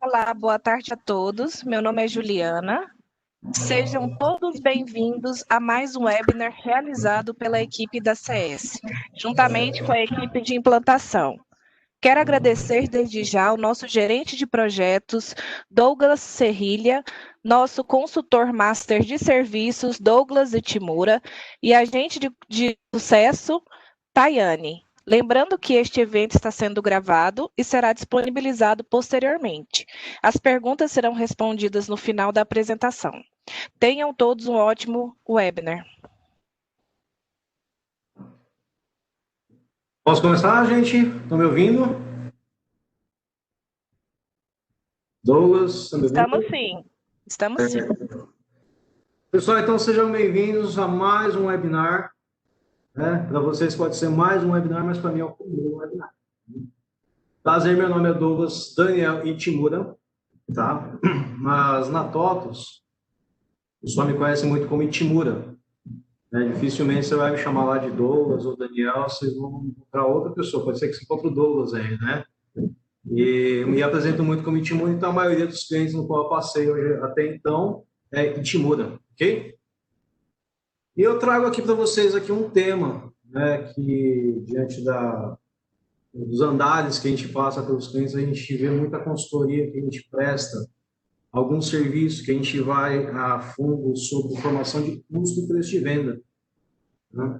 Olá, boa tarde a todos. Meu nome é Juliana. Sejam todos bem-vindos a mais um webinar realizado pela equipe da CS, juntamente com a equipe de implantação. Quero agradecer desde já ao nosso gerente de projetos, Douglas Serrilha, nosso consultor master de serviços, Douglas Itimura, e agente de sucesso, Tayane. Lembrando que este evento está sendo gravado e será disponibilizado posteriormente. As perguntas serão respondidas no final da apresentação. Tenham todos um ótimo webinar. Posso começar, gente? Estão me ouvindo? Douglas, estão me ouvindo? Estamos sim. Estamos sim. Pessoal, então sejam bem-vindos a mais um webinar. Para vocês pode ser mais um webinar, mas para mim é o primeiro webinar. Prazer, meu nome é Douglas Daniel Itimura, tá? Mas na TOTUS, o pessoal me conhece muito como Itimura. Dificilmente você vai me chamar lá de Douglas ou Daniel, vocês vão encontrar outra pessoa, pode ser que você encontre o Douglas aí, né? E me apresento muito como Itimura, então a maioria dos clientes no qual eu passei hoje até então é Itimura, ok? E eu trago aqui para vocês aqui um tema, né, que diante dos andares que a gente passa pelos clientes, a gente vê muita consultoria que a gente presta, alguns serviços que a gente vai a fundo sobre formação de custo e preço de venda, né?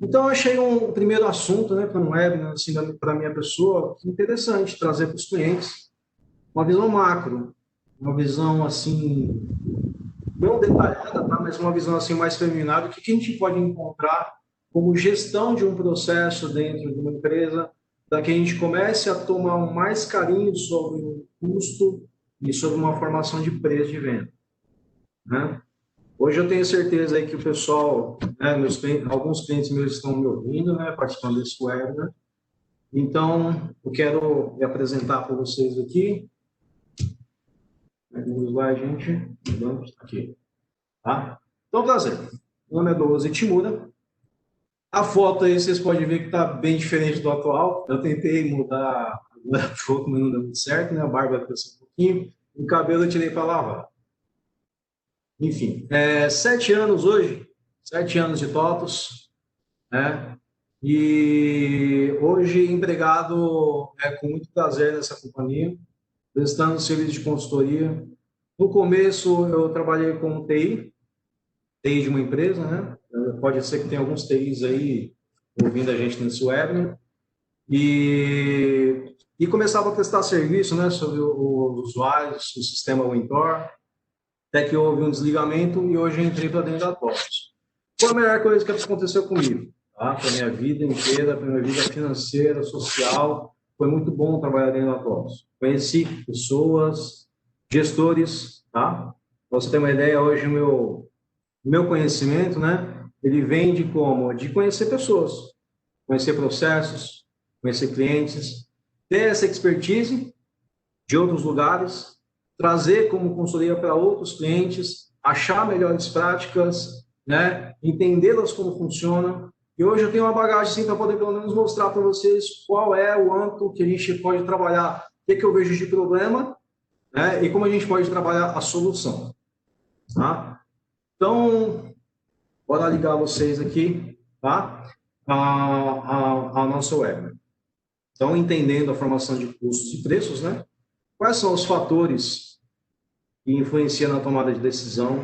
Então, eu achei um primeiro assunto, né, para um webinar, assim, para a minha pessoa, interessante trazer para os clientes uma visão macro, uma visão, assim, não detalhada, tá, mas uma visão, assim, mais feminada, o que a gente pode encontrar como gestão de um processo dentro de uma empresa, para que a gente comece a tomar mais carinho sobre o custo e sobre uma formação de preço de venda, né? Hoje eu tenho certeza aí que o pessoal, né, alguns clientes meus estão me ouvindo, né, participando desse webinar. Então, eu quero me apresentar para vocês aqui. Vamos lá, gente. Vamos aqui. Tá? Então, prazer. Meu nome é Douglas Itimura. A foto aí vocês podem ver que está bem diferente do atual. Eu tentei mudar agora pouco, mas não deu muito certo, né? A barba cresceu um pouquinho. O cabelo eu tirei para lavar. Enfim, 7 anos hoje, 7 anos de TOTUS, né? E hoje empregado com muito prazer nessa companhia, prestando serviço de consultoria. No começo eu trabalhei com TI de uma empresa, né? Pode ser que tenha alguns TIs aí ouvindo a gente nesse webinar. E começava a prestar serviço, né, sobre os usuários, o sistema Wintor, até que houve um desligamento e hoje eu entrei para dentro da TOTUS. Foi a melhor coisa que aconteceu comigo, tá? Para a minha vida inteira, para a minha vida financeira, social. Foi muito bom trabalhar dentro da TOTUS. Conheci pessoas, gestores, tá? Para você ter uma ideia, hoje o meu conhecimento, né, ele vem de como? De conhecer pessoas, conhecer processos, conhecer clientes, ter essa expertise de outros lugares, trazer como consultoria para outros clientes, achar melhores práticas, né, entendê-las como funcionam. E hoje eu tenho uma bagagem assim, para poder pelo menos mostrar para vocês qual é o âmbito que a gente pode trabalhar, o que eu vejo de problema, né, e como a gente pode trabalhar a solução. Tá? Então, bora ligar vocês aqui, tá? A nossa webinar. Então, entendendo a formação de custos e preços, né? Quais são os fatores que influenciam na tomada de decisão?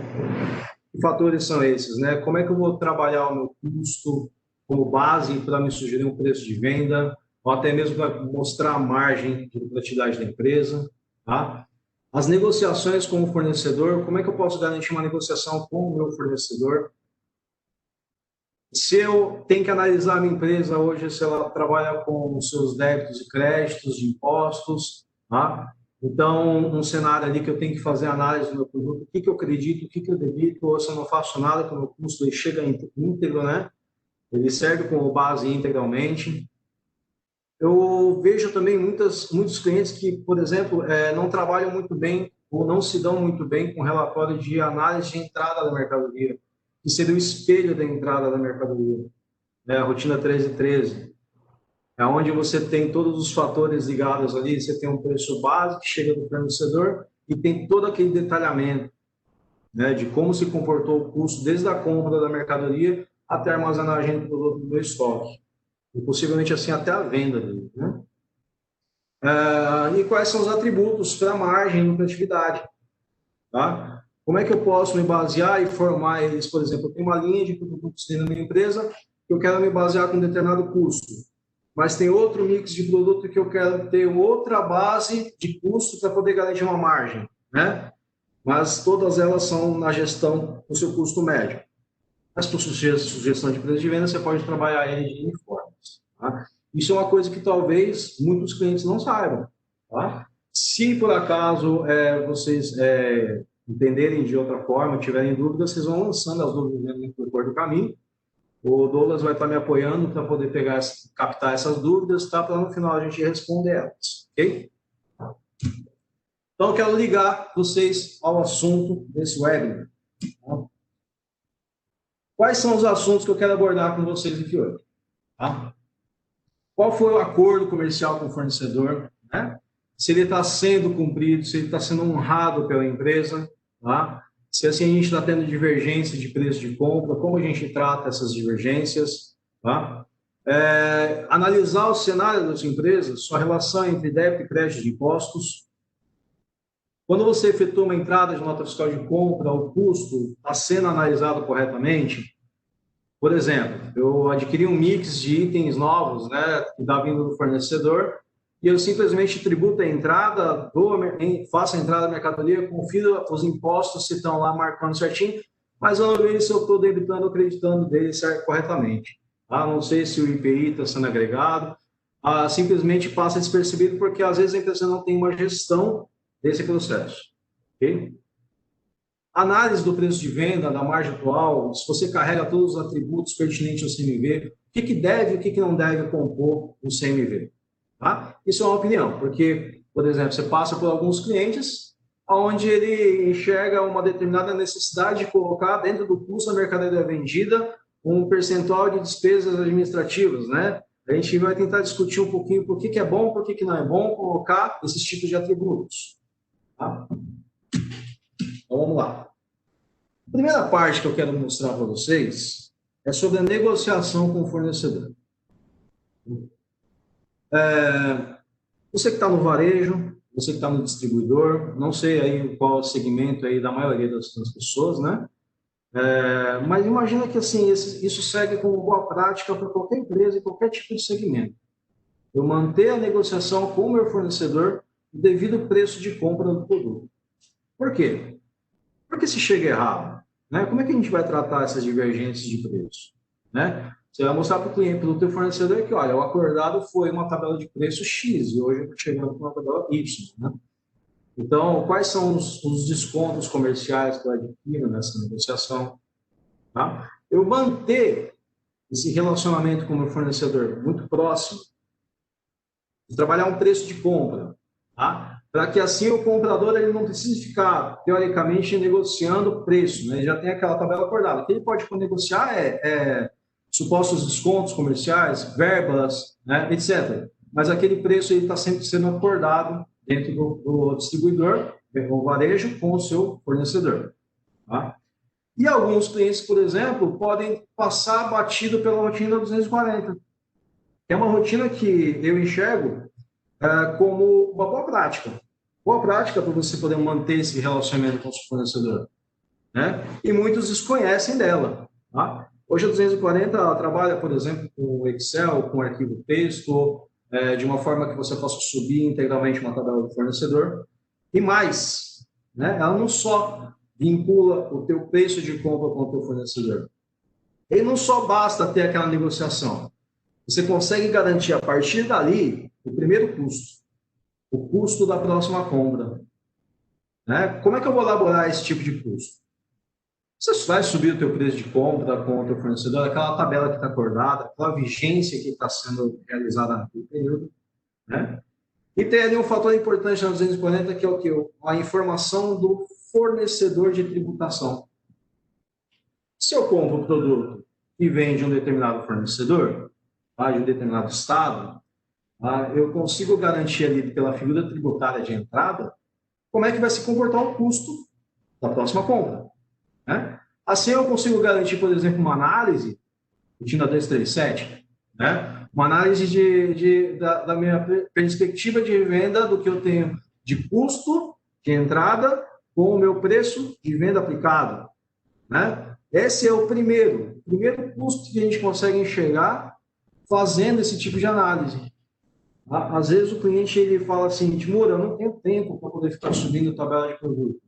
Que fatores são esses, né? Como é que eu vou trabalhar o meu custo como base para me sugerir um preço de venda, ou até mesmo para mostrar a margem de lucratividade da empresa, tá? As negociações com o fornecedor, como é que eu posso garantir uma negociação com o meu fornecedor? Se eu tenho que analisar a minha empresa hoje, se ela trabalha com os seus débitos e créditos, de impostos, tá? Então, um cenário ali que eu tenho que fazer análise do meu produto, o que eu acredito, o que eu debito, ou se eu não faço nada, que o meu custo chega íntegro, né? Ele serve como base integralmente. Eu vejo também muitos clientes que, por exemplo, não trabalham muito bem ou não se dão muito bem com o relatório de análise de entrada da mercadoria, que seria o espelho da entrada da mercadoria, né? A rotina 1313. É onde você tem todos os fatores ligados ali, você tem um preço base que chega do fornecedor e tem todo aquele detalhamento, né, de como se comportou o custo desde a compra da mercadoria até a armazenagem do produto no estoque, e possivelmente assim até a venda dele, né? E quais são os atributos para margem e lucratividade, tá? Como é que eu posso me basear e formar eles? Por exemplo, eu tenho uma linha de produtos dentro da minha empresa que eu quero me basear com um determinado custo, mas tem outro mix de produto que eu quero ter outra base de custo para poder garantir uma margem, né? Mas todas elas são na gestão do seu custo médio. Mas por sugestão de preço de venda, você pode trabalhar ele de N formas, tá? Isso é uma coisa que talvez muitos clientes não saibam, tá? Se por acaso vocês entenderem de outra forma, tiverem dúvidas, vocês vão lançando as dúvidas no decorrer do caminho. O Douglas vai estar me apoiando para poder captar essas dúvidas, tá? Para no final a gente responder elas, ok? Então, eu quero ligar vocês ao assunto desse webinar, tá? Quais são os assuntos que eu quero abordar com vocês aqui hoje, tá? Qual foi o acordo comercial com o fornecedor, né? Se ele está sendo cumprido, se ele está sendo honrado pela empresa, tá? Se assim a gente está tendo divergência de preço de compra, como a gente trata essas divergências, tá? Analisar o cenário da sua empresa, sua relação entre débito e crédito de impostos. Quando você efetua uma entrada de nota fiscal de compra, o custo está sendo analisado corretamente. Por exemplo, eu adquiri um mix de itens novos, né, que está vindo do fornecedor, e eu simplesmente tributo a entrada, faço a entrada da mercadoria, confiro os impostos se estão lá marcando certinho, mas eu não vejo se eu estou debitando ou acreditando dele corretamente. Tá? Não sei se o IPI está sendo agregado, simplesmente passa despercebido porque às vezes a empresa não tem uma gestão desse processo. Okay? Análise do preço de venda, da margem atual, se você carrega todos os atributos pertinentes ao CMV, o que deve e o que não deve compor o CMV. Tá? Isso é uma opinião, porque, por exemplo, você passa por alguns clientes onde ele enxerga uma determinada necessidade de colocar dentro do custo da mercadoria vendida um percentual de despesas administrativas, né? A gente vai tentar discutir um pouquinho por que é bom, por que não é bom colocar esses tipos de atributos. Tá? Então, vamos lá. A primeira parte que eu quero mostrar para vocês é sobre a negociação com o fornecedor. Você que está no varejo, você que está no distribuidor, não sei aí qual é o segmento aí da maioria das pessoas, né? Mas imagina que assim, isso segue como boa prática para qualquer empresa e qualquer tipo de segmento. Eu manter a negociação com o meu fornecedor devido ao preço de compra do produto. Por quê? Porque se chega errado, né? Como é que a gente vai tratar essas divergências de preço? Né? Você vai mostrar para o cliente, para o teu fornecedor, que olha, o acordado foi uma tabela de preço X e hoje eu estou chegando com uma tabela Y. Né? Então, quais são os descontos comerciais que eu adquiro nessa negociação? Tá? Eu manter esse relacionamento com o meu fornecedor muito próximo, trabalhar um preço de compra, tá? Para que assim o comprador ele não precise ficar, teoricamente, negociando o preço, né? Ele já tem aquela tabela acordada. O que ele pode negociar supostos descontos comerciais, verbas, né, etc. Mas aquele preço está sempre sendo acordado dentro do distribuidor, o varejo, com o seu fornecedor. Tá? E alguns clientes, por exemplo, podem passar batido pela rotina 240, que é uma rotina que eu enxergo como uma boa prática. Boa prática para você poder manter esse relacionamento com o seu fornecedor. Né? E muitos desconhecem dela. Tá? Hoje a 240 ela trabalha, por exemplo, com Excel, com arquivo texto, de uma forma que você possa subir integralmente uma tabela do fornecedor. E mais, né? Ela não só vincula o teu preço de compra com o teu fornecedor. Ele não só basta ter aquela negociação. Você consegue garantir a partir dali o primeiro custo, o custo da próxima compra. Né? Como é que eu vou elaborar esse tipo de custo? Você vai subir o teu preço de compra com o teu fornecedor, aquela tabela que está acordada, aquela vigência que está sendo realizada naquele período. Né? E tem ali um fator importante na 240, que é o quê? A informação do fornecedor de tributação. Se eu compro um produto que vem de um determinado fornecedor, tá, de um determinado estado, tá, eu consigo garantir ali pela figura tributária de entrada como é que vai se comportar o custo da próxima compra. Né? Assim eu consigo garantir, por exemplo, uma análise, rotina 237, né? Uma análise da minha perspectiva de venda, do que eu tenho de custo de entrada com o meu preço de venda aplicado. Né? Esse é o primeiro custo que a gente consegue enxergar fazendo esse tipo de análise. Às vezes o cliente ele fala assim, Timur, eu não tenho tempo para poder ficar subindo tabela de produto.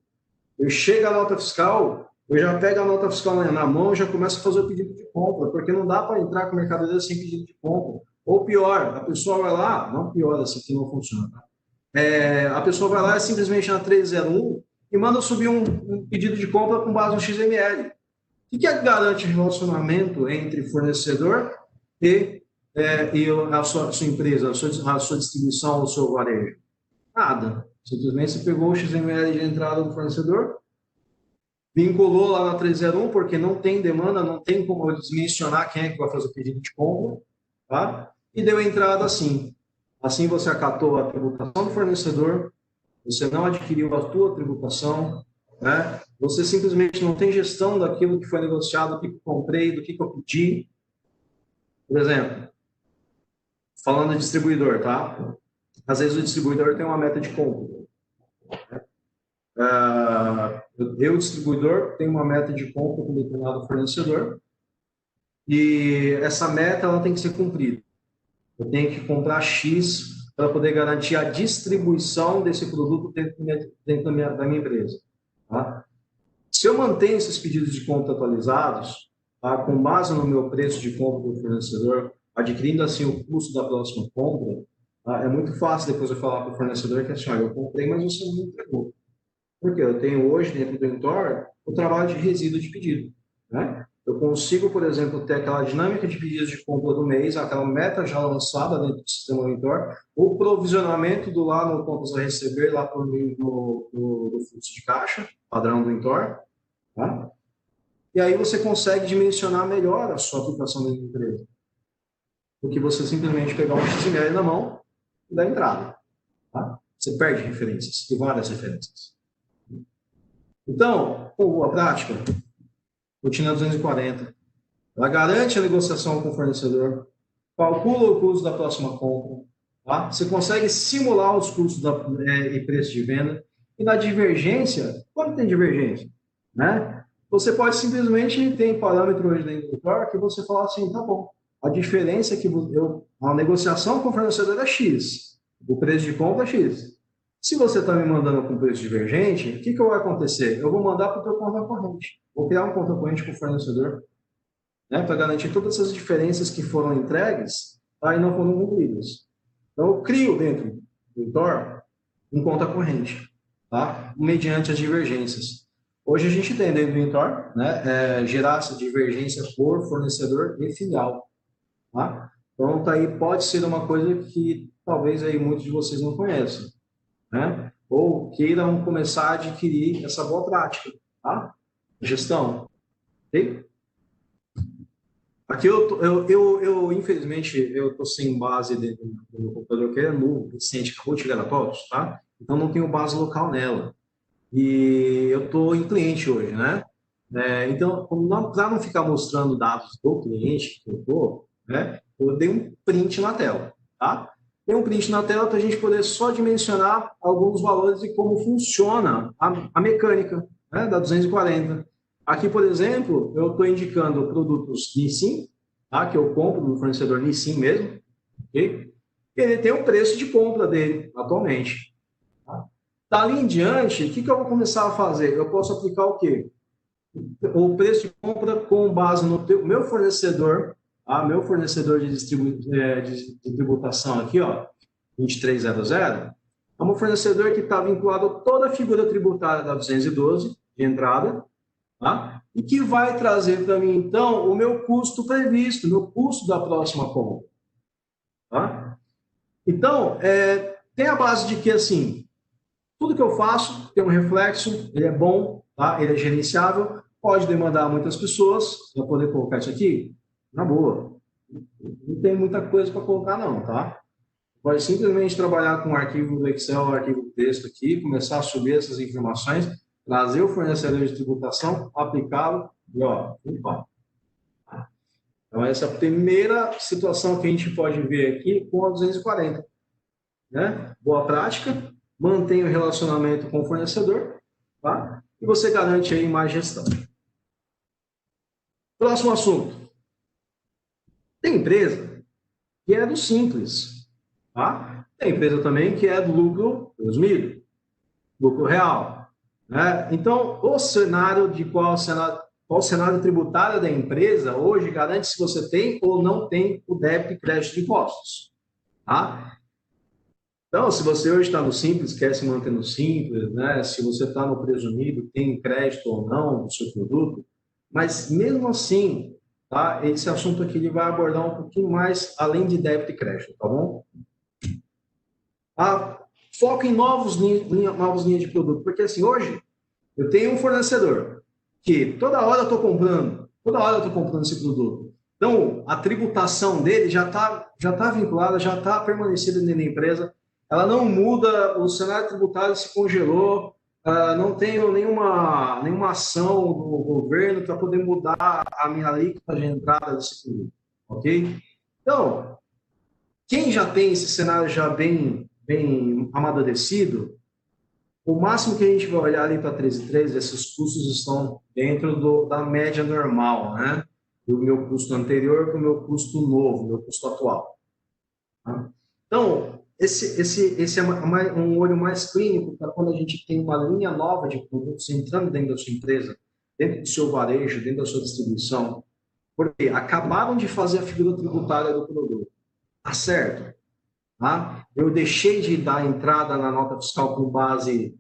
Eu chego à nota fiscal, eu já pego a nota fiscal na mão e já começo a fazer o pedido de compra, porque não dá para entrar com mercadoria sem pedido de compra. Ou pior, a pessoa vai lá, não pior, assim que não funciona, tá? A pessoa vai lá simplesmente na 301 e manda subir um pedido de compra com base no XML. O que garante relacionamento entre fornecedor e a sua empresa, a sua distribuição, o seu varejo? Nada. Simplesmente você pegou o XML de entrada do fornecedor, vinculou lá na 301, porque não tem demanda, não tem como eu mencionar quem é que vai fazer o pedido de compra, tá? E deu entrada assim. Assim você acatou a tributação do fornecedor, você não adquiriu a tua tributação, né? Você simplesmente não tem gestão daquilo que foi negociado, do que eu comprei, do que eu pedi. Por exemplo, falando de distribuidor, tá? Às vezes o distribuidor tem uma meta de compra. Eu, distribuidor, tenho uma meta de compra com determinado fornecedor e essa meta ela tem que ser cumprida. Eu tenho que comprar X para poder garantir a distribuição desse produto dentro da minha empresa. Tá? Se eu mantenho esses pedidos de compra atualizados, tá, com base no meu preço de compra do fornecedor, adquirindo assim o custo da próxima compra, tá, é muito fácil depois eu falar para o fornecedor que assim, eu comprei, mas você não me entregou. Porque eu tenho hoje, dentro do Intor, o trabalho de resíduo de pedido. Né? Eu consigo, por exemplo, ter aquela dinâmica de pedidos de compra do mês, aquela meta já lançada dentro do sistema do Intor, o provisionamento do lá no contas a receber, lá por meio do fluxo de caixa, padrão do Intor. Tá? E aí você consegue dimensionar melhor a sua aplicação dentro da empresa. Do que você simplesmente pegar um XML na mão e dar entrada. Tá? Você perde referências, e várias referências. Então, a prática, rotina 240, ela garante a negociação com o fornecedor, calcula o custo da próxima compra, tá? Você consegue simular os custos e preço de venda, e na divergência, quando tem divergência, né? Você pode simplesmente ter parâmetro hoje dentro do Tor que você fala assim, tá bom, a diferença é que a negociação com o fornecedor é X, o preço de compra é X. Se você está me mandando com preço divergente, o que vai acontecer? Eu vou mandar para o teu conta corrente. Vou criar um conta corrente com o fornecedor, né, para garantir todas essas diferenças que foram entregues, tá, e não foram cumpridas. Então, eu crio dentro do Tor um conta corrente, tá, mediante as divergências. Hoje a gente tem dentro do Intor, né, gerar essa divergência por fornecedor e filial. Tá? Então, tá aí, pode ser uma coisa que talvez aí muitos de vocês não conheçam. Né? Ou queiram começar a adquirir essa boa prática, tá? Gestão, ok? Aqui infelizmente, eu estou sem base dentro do meu computador, que é novo, recente, acabou de chegar a TOTOS, tá? Então não tenho base local nela. E eu estou em cliente hoje, né? Então, para não ficar mostrando dados do cliente que eu estou, né? Eu dei um print na tela, tá? Tem um print na tela para a gente poder só dimensionar alguns valores e como funciona a mecânica, né, da 240. Aqui, por exemplo, eu estou indicando produtos Nissin, tá, que eu compro no fornecedor Nissin mesmo, okay? Ele tem o preço de compra dele atualmente. Tá? Dali em diante, o que eu vou começar a fazer? Eu posso aplicar o quê? O preço de compra com base no meu fornecedor, meu fornecedor de tributação aqui, ó, 2300, é um fornecedor que está vinculado a toda a figura tributária da 212 de entrada, tá? E que vai trazer para mim, então, o meu custo previsto, o meu custo da próxima compra. Tá? Então, tem a base de que, assim, tudo que eu faço tem um reflexo, ele é bom, tá? Ele é gerenciável, pode demandar muitas pessoas para poder colocar isso aqui, na boa. Não tem muita coisa para colocar, não, tá? Pode simplesmente trabalhar com um arquivo do Excel, um arquivo do texto aqui, começar a subir essas informações, trazer o fornecedor de tributação, aplicá-lo e, ó, opa. Então, essa é a primeira situação que a gente pode ver aqui com a 240. Né? Boa prática, mantém o relacionamento com o fornecedor, tá? E você garante aí mais gestão. Próximo assunto. Tem empresa que é do simples, tá? Tem empresa também que é do lucro presumido, lucro real, né? Então, o cenário de qual o cenário tributário da empresa hoje garante se você tem ou não tem o débito e crédito de impostos, tá? Então, se você hoje está no simples, quer se manter no simples, né? Se você está no presumido, tem crédito ou não do seu produto, mas mesmo assim, tá? Esse assunto aqui ele vai abordar um pouquinho mais além de débito e crédito, tá bom? Foco em novas linhas de produto, porque assim, hoje eu tenho um fornecedor que toda hora eu estou comprando esse produto. Então, a tributação dele já tá vinculada, já está permanecida dentro da empresa, ela não muda, o cenário tributário se congelou, não tenho nenhuma ação do governo para poder mudar a minha alíquota de entrada desse produto, ok? Então, quem já tem esse cenário já bem amadurecido, o máximo que a gente vai olhar ali para 13,13, esses custos estão dentro da média normal, né? Do meu custo anterior para o meu custo novo, meu custo atual. Tá? Então, esse é um olho mais clínico para quando a gente tem uma linha nova de produtos entrando dentro da sua empresa, dentro do seu varejo, dentro da sua distribuição, porque acabaram de fazer a figura tributária do produto. Tá certo? Tá? Eu deixei de dar entrada na nota fiscal com base,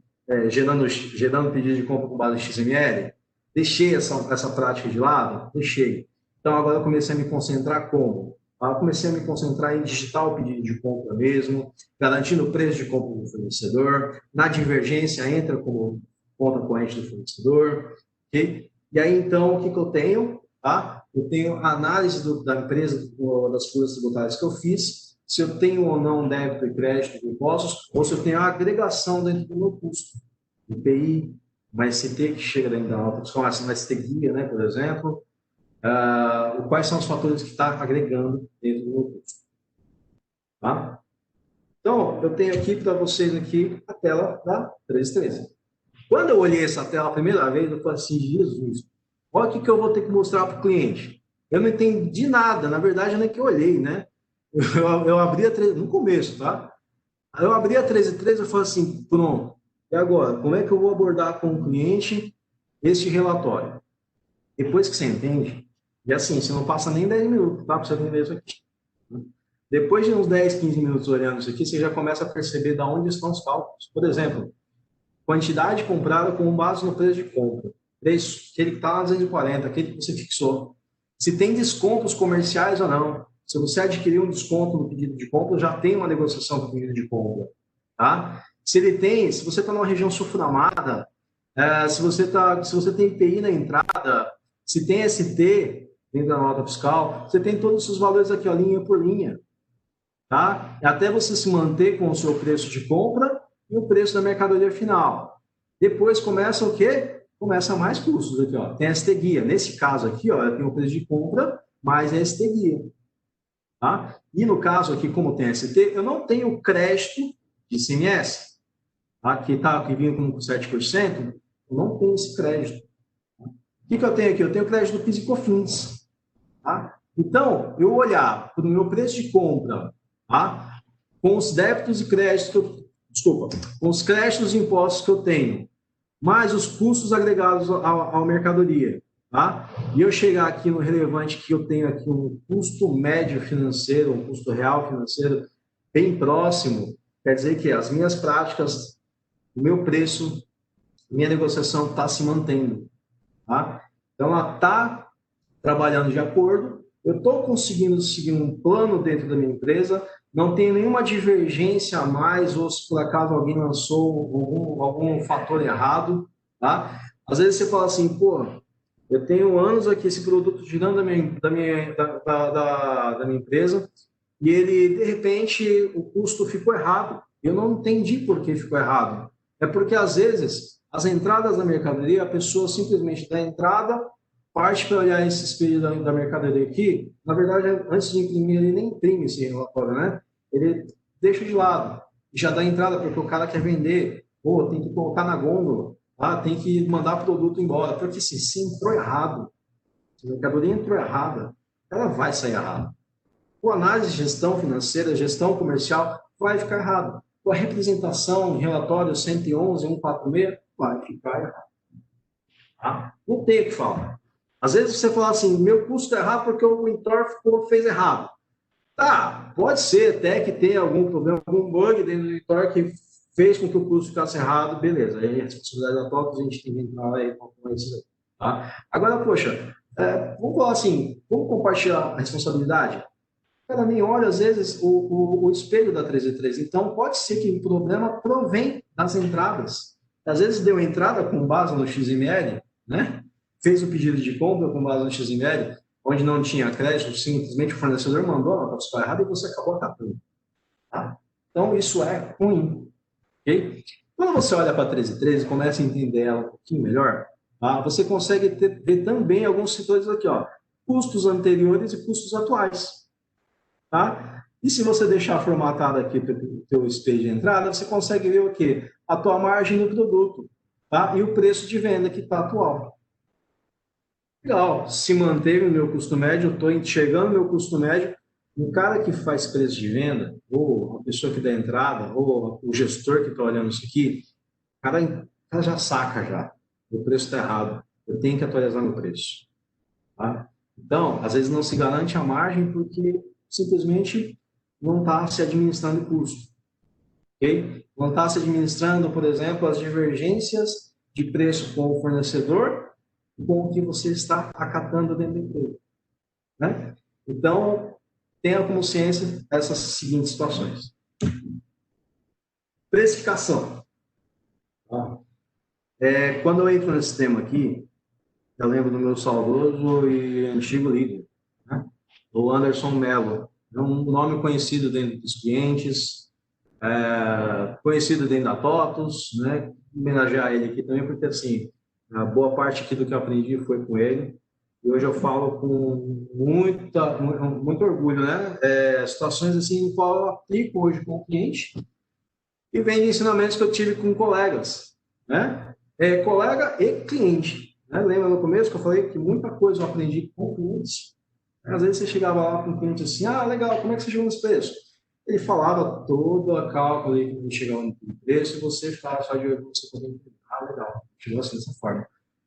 gerando pedido de compra com base em XML? Deixei essa prática de lado? Deixei. Então, agora eu comecei a me concentrar como? Eu comecei a me concentrar em digitar o pedido de compra mesmo, garantindo o preço de compra do fornecedor, na divergência entra como conta corrente do fornecedor, ok? E aí, então, o que eu tenho? Tá? Eu tenho análise da empresa, das figuras tributárias que eu fiz, se eu tenho ou não débito e crédito de impostos, ou se eu tenho a agregação dentro do meu custo. IPI, uma ST que chega dentro da nota fiscal, uma ST guia, né, por exemplo. Quais são os fatores que está agregando dentro do meu custo. Tá? Então, eu tenho aqui para vocês aqui a tela da 1313. Quando eu olhei essa tela a primeira vez, eu falei assim, Jesus, olha o que eu vou ter que mostrar para o cliente. Eu não entendi nada, na verdade, eu nem que olhei, né? Eu abri a 13, no começo, tá? Eu abri a 1313 e falei assim, pronto, e agora? Como é que eu vou abordar com o cliente este relatório? Depois que você entende, e assim, você não passa nem 10 minutos, tá? Para você entender isso aqui. Depois de uns 10, 15 minutos olhando isso aqui, você já começa a perceber de onde estão os cálculos. Por exemplo, quantidade comprada com base no preço de compra. Preço, aquele que está na 240, aquele que você fixou. Se tem descontos comerciais ou não. Se você adquirir um desconto no pedido de compra, já tem uma negociação com o pedido de compra. Tá? Se você está numa região sulfuramada, se você tem IPI na entrada, se tem ST dentro da nota fiscal, você tem todos os valores aqui, ó, linha por linha. Tá? Até você se manter com o seu preço de compra e o preço da mercadoria final. Depois começa o quê? Começa mais custos aqui, ó. Tem ST guia. Nesse caso aqui, ó, eu tenho o preço de compra mais ST guia. Tá? E no caso aqui, como tem ST, eu não tenho crédito de ICMS, tá? Que vinha com 7%, eu não tenho esse crédito. Tá? O que eu tenho aqui? Eu tenho crédito do PIS e COFINS. Tá? Então, eu olhar para o meu preço de compra, tá? Com os débitos e créditos, com os créditos e impostos que eu tenho, mais os custos agregados à mercadoria, tá? E eu chegar aqui no relevante que eu tenho aqui um custo médio financeiro, um custo real financeiro bem próximo, quer dizer que as minhas práticas, o meu preço, minha negociação está se mantendo, tá? Então, ela está trabalhando de acordo, eu estou conseguindo seguir um plano dentro da minha empresa, não tem nenhuma divergência a mais, ou se por acaso alguém lançou algum fator errado, tá? Às vezes você fala assim, pô, eu tenho anos aqui esse produto girando da minha empresa e ele, de repente, o custo ficou errado. Eu não entendi por que ficou errado. É porque, às vezes, as entradas da mercadoria, a pessoa simplesmente dá entrada, parte para olhar esse espelho da mercadoria aqui. Na verdade, antes de imprimir, ele nem imprime esse relatório, né? Ele deixa de lado e já dá entrada porque o cara quer vender. Pô, tem que colocar na gôndola. Ah, tem que mandar o produto embora, porque se entrou errado, se a mercadoria entrou errada, ela vai sair errada. Com análise de gestão financeira, gestão comercial, vai ficar errado. Com a representação, relatório 111, 146, vai ficar errado. Tá? Não tem o que falar. Às vezes você fala assim, meu custo é errado porque o Intor fez errado. Tá, pode ser até que tenha algum problema, algum bug dentro do Intor que fez com que o custo ficasse errado, beleza. Aí a responsabilidade da TOTOS, a gente tem que entrar aí com isso. Tá? Agora, poxa, vamos falar assim, vamos compartilhar a responsabilidade? Ela nem olha, às vezes, o espelho da 3E3. Então, pode ser que o problema provém das entradas. Às vezes, deu entrada com base no XML, né? Fez o pedido de compra com base no XML, onde não tinha crédito, simplesmente o fornecedor mandou a nota fiscal errada e você acabou acatando. Tá? Então, isso é ruim. Okay? Quando você olha para a 1313 e começa a entender ela um pouquinho melhor, tá? Você consegue ver também alguns setores aqui, ó, custos anteriores e custos atuais. Tá? E se você deixar formatado aqui o teu espelho de entrada, você consegue ver o quê? A tua margem do produto, tá? E o preço de venda que está atual. Legal, se manteve o meu custo médio, eu estou enxergando o meu custo médio. O cara que faz preço de venda, ou a pessoa que dá entrada, ou o gestor que está olhando isso aqui, o cara já saca já. O preço está errado. Eu tenho que atualizar meu preço. Tá? Então, às vezes não se garante a margem porque simplesmente não está se administrando o custo. Okay? Não está se administrando, por exemplo, as divergências de preço com o fornecedor e com o que você está acatando dentro da empresa. Né? Então, tenha como ciência essas seguintes situações. Precificação. Quando eu entro nesse tema aqui, eu lembro do meu saudoso e antigo líder, né? O Anderson Mello. É um nome conhecido dentro dos clientes, conhecido dentro da TOTOS, né? Homenagear ele aqui também, porque assim, a boa parte aqui do que eu aprendi foi com ele. E hoje eu falo com muito orgulho, né? Situações assim em qual eu aplico hoje com o cliente e vem de ensinamentos que eu tive com colegas, né? Colega e cliente. Né? Lembra no começo que eu falei que muita coisa eu aprendi com clientes? Às vezes você chegava lá com um cliente assim, legal, como é que você chegou nesse preço? Ele falava todo a cálculo aí que chegava no preço e você ficava só de olho, você poder entender. Legal, chegou assim dessa forma.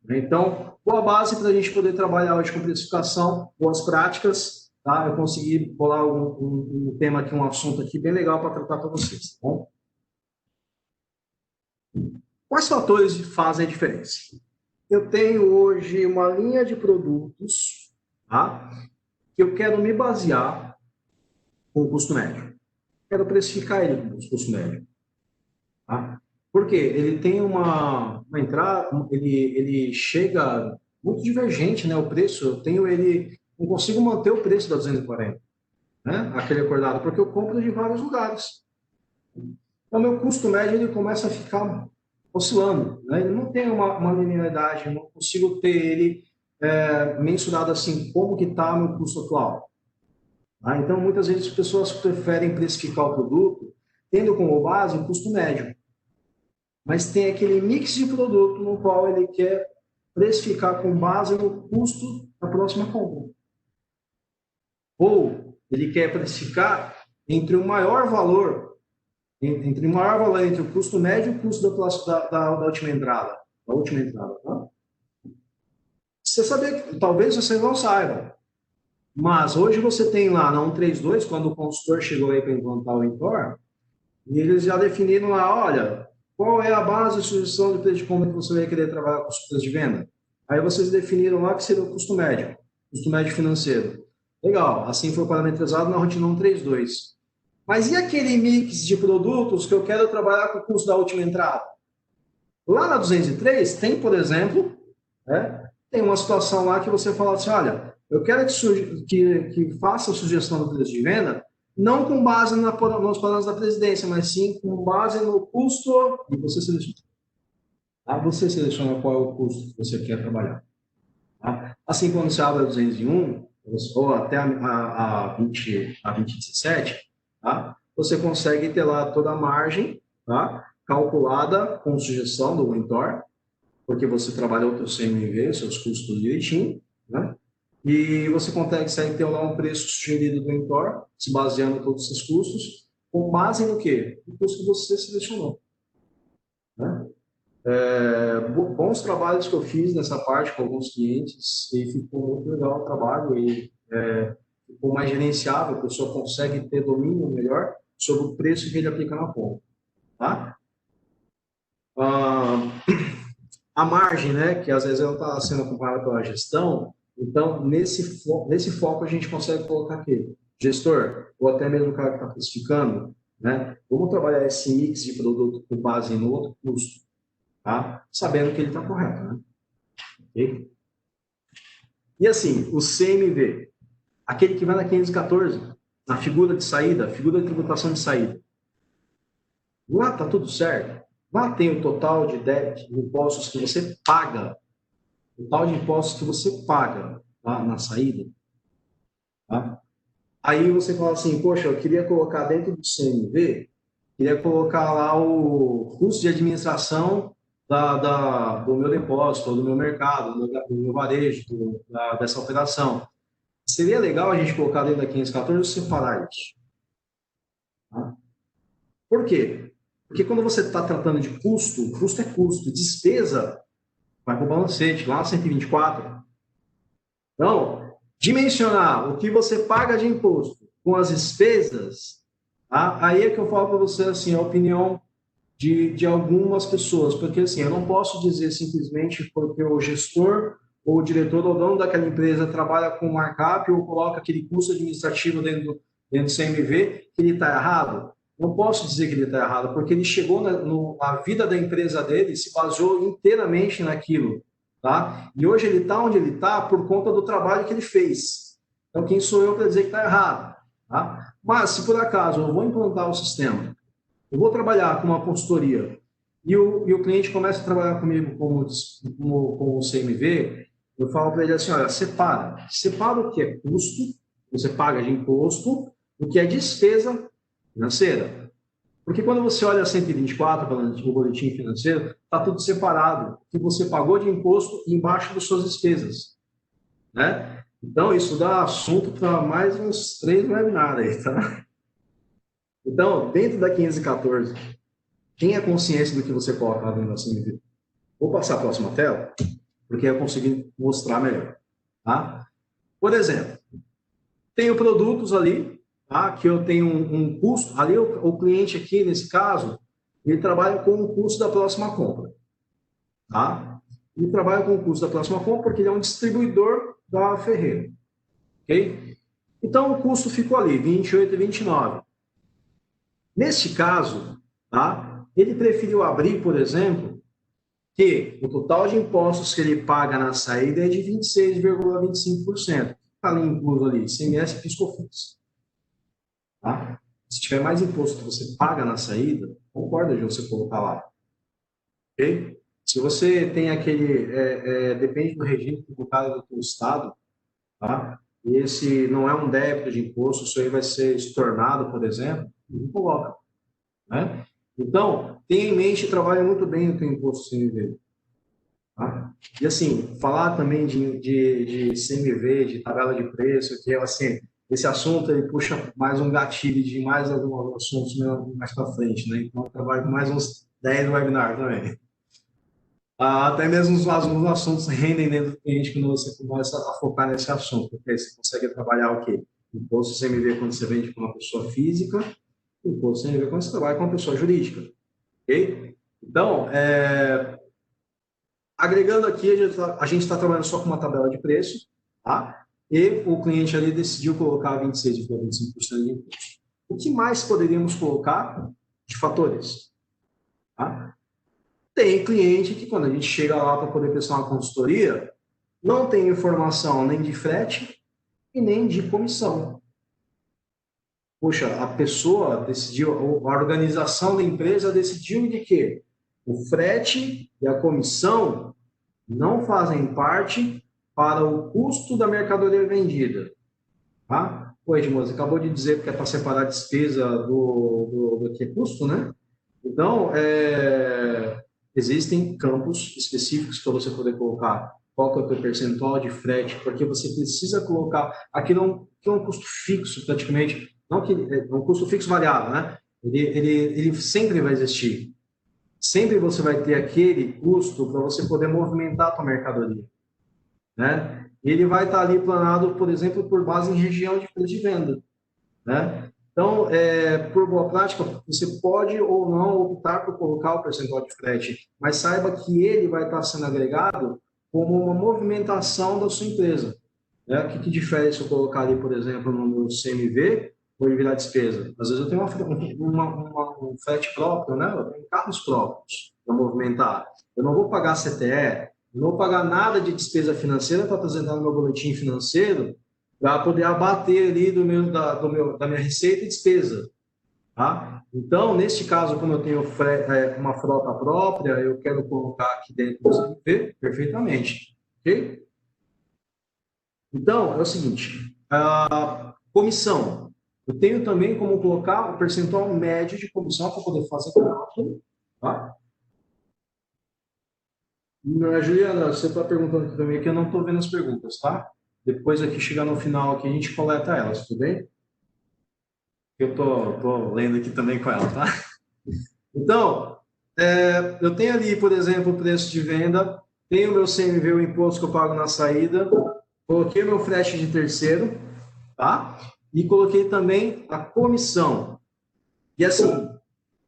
Então, boa base para a gente poder trabalhar hoje com precificação, boas práticas, tá? Eu consegui bolar um tema aqui, um assunto aqui bem legal para tratar para vocês, tá bom? Quais fatores fazem a diferença? Eu tenho hoje uma linha de produtos, tá? Que eu quero me basear com o custo médio. Quero precificar ele com o custo médio. Tá? Por quê? Ele tem uma entrada, ele chega muito divergente, né? O preço, eu tenho ele, não consigo manter o preço da 240, né? Aquele acordado, porque eu compro de vários lugares. Então, meu custo médio ele começa a ficar oscilando, né? Ele não tem uma linearidade, eu não consigo ter ele mensurado assim, como que está o meu custo atual. Tá? Então, muitas vezes as pessoas preferem precificar o produto tendo como base o custo médio. Mas tem aquele mix de produto no qual ele quer precificar com base no custo da próxima compra. Ou ele quer precificar entre o maior valor, entre o custo médio e o custo da última entrada. Tá? Você sabia que talvez você não saiba, mas hoje você tem lá na 132, quando o consultor chegou aí para implantar o Intor, e eles já definiram lá, olha, qual é a base de sugestão de preço de compra que você vai querer trabalhar com os preços de venda? Aí vocês definiram lá que seria o custo médio financeiro. Legal, assim foi parametrizado na rotina 132. Mas e aquele mix de produtos que eu quero trabalhar com o custo da última entrada? Lá na 203 tem, por exemplo, né, tem uma situação lá que você fala assim, olha, eu quero que faça a sugestão do preço de venda, não com base nos padrões da presidência, mas sim com base no custo, e você seleciona. Você seleciona qual é o custo que você quer trabalhar. Tá? Assim, quando você abre a 201, ou até a 2017, tá? Você consegue ter lá toda a margem, tá? Calculada com sugestão do monitor, porque você trabalhou o seu CMV, seus custos direitinho, né? E você consegue ter lá um preço sugerido do monitor, se baseando em todos esses custos, com base no quê? No custo que você selecionou. Né? Bons trabalhos que eu fiz nessa parte com alguns clientes e ficou muito legal o trabalho e ficou mais gerenciável, a pessoa consegue ter domínio melhor sobre o preço que ele aplica na ponta. Tá? A margem, né, que às vezes ela está sendo acompanhada pela gestão, então nesse foco a gente consegue colocar aqui, gestor, ou até mesmo o cara que está precificando, né, vamos trabalhar esse mix de produto com base no outro custo, tá? Sabendo que ele está correto, né? Okay? E assim, o CMV, aquele que vai na 514, na figura de saída, figura de tributação de saída. Lá está tudo certo. Lá tem o total de impostos que você paga. O total de impostos que você paga, tá, na saída. Tá? Aí você fala assim, poxa, eu queria colocar dentro do CMV, queria colocar lá o custo de administração do meu depósito, ou do meu mercado, do meu varejo, dessa operação. Seria legal a gente colocar dentro da 514 e separar isso. Tá? Por quê? Porque quando você está tratando de custo é custo, despesa vai para o balancete, lá 124. Então, dimensionar o que você paga de imposto com as despesas, tá? Aí é que eu falo para você assim, a opinião de algumas pessoas, porque assim, eu não posso dizer simplesmente porque o gestor ou o diretor ou o dono daquela empresa trabalha com markup ou coloca aquele custo administrativo dentro do CMV, que ele está errado. Não posso dizer que ele está errado, porque ele chegou na vida da empresa dele, se baseou inteiramente naquilo. Tá? E hoje ele está onde ele está por conta do trabalho que ele fez. Então, quem sou eu para dizer que está errado? Tá? Mas, se por acaso eu vou implantar o sistema, eu vou trabalhar com uma consultoria e o cliente começa a trabalhar comigo com o CMV, eu falo para ele assim, olha, separa o que é custo, você paga de imposto, o que é despesa financeira. Porque quando você olha a 124, o boletim financeiro, está tudo separado, o que você pagou de imposto embaixo das suas despesas. Né? Então, isso dá assunto para mais uns 3 webinars aí, tá? Então, dentro da 514, tenha consciência do que você coloca lá dentro da CMV. Vou passar a próxima tela, porque eu consegui mostrar melhor. Tá? Por exemplo, tenho produtos ali, tá? Que eu tenho um custo. Ali, o cliente aqui, nesse caso, ele trabalha com o custo da próxima compra. Tá? Ele trabalha com o custo da próxima compra porque ele é um distribuidor da Ferreira. Ok? Então, o custo ficou ali, 28 e 29. Neste caso, tá? Ele preferiu abrir, por exemplo, que o total de impostos que ele paga na saída é de 26,25%. Está ali incluso ali, ICMS e PIS/COFINS. Tá? Se tiver mais imposto que você paga na saída, concorda de você colocar lá. Ok? Se você tem aquele... depende do regime tributário do seu estado, tá? E esse não é um débito de imposto, isso aí vai ser estornado, por exemplo, não coloca. Né? Então, tenha em mente e trabalhe muito bem o teu imposto CMV. Tá? E assim, falar também de CMV, de tabela de preço, que é assim, esse assunto ele puxa mais um gatilho de mais alguns assuntos mais para frente, né? Então, eu trabalho com mais uns 10 webinars também. Até mesmo os assuntos rendem dentro do cliente quando você começa a focar nesse assunto, porque aí você consegue trabalhar o quê? Imposto CMV quando você vende com uma pessoa física, imposto CMV quando você trabalha com uma pessoa jurídica. Ok? Então, agregando aqui, a gente está trabalhando só com uma tabela de preço, tá? E o cliente ali decidiu colocar 26,25% de imposto. O que mais poderíamos colocar de fatores? Tá? Tem cliente que, quando a gente chega lá para poder prestar uma consultoria, não tem informação nem de frete e nem de comissão. Poxa, a pessoa decidiu, a organização da empresa decidiu de que o frete e a comissão não fazem parte para o custo da mercadoria vendida. Tá? Pô, Edmundo, você acabou de dizer que é para separar a despesa do que é custo, né? Então, existem campos específicos para você poder colocar qual que é o teu percentual de frete, porque você precisa colocar, aqui não é um custo fixo praticamente, não que é um custo fixo variável, né? Ele sempre vai existir. Sempre você vai ter aquele custo para você poder movimentar a tua mercadoria, né? Ele vai estar ali planado, por exemplo, por base em região de preço de venda, né? Então, por boa prática, você pode ou não optar por colocar o percentual de frete, mas saiba que ele vai estar sendo agregado como uma movimentação da sua empresa. Né? O que difere se eu colocar ali, por exemplo, no meu CMV, ou ele virar despesa? Às vezes eu tenho um frete próprio, né? Eu tenho carros próprios para movimentar. Eu não vou pagar CTE, não vou pagar nada de despesa financeira para apresentar no meu boletim financeiro para poder abater ali da minha receita e despesa. Tá? Então, neste caso, como eu tenho uma frota própria, eu quero colocar aqui dentro do CMV perfeitamente. Ok? Então, é o seguinte, a comissão. Eu tenho também como colocar o percentual médio de comissão para poder fazer cálculo. Tá? Juliana, você está perguntando aqui também que eu não estou vendo as perguntas, tá? Depois aqui, chegar no final aqui, a gente coleta elas, tudo bem? Eu tô lendo aqui também com ela, tá? Então, eu tenho ali, por exemplo, o preço de venda, tenho o meu CMV, o imposto que eu pago na saída, coloquei meu frete de terceiro, tá? E coloquei também a comissão. E assim,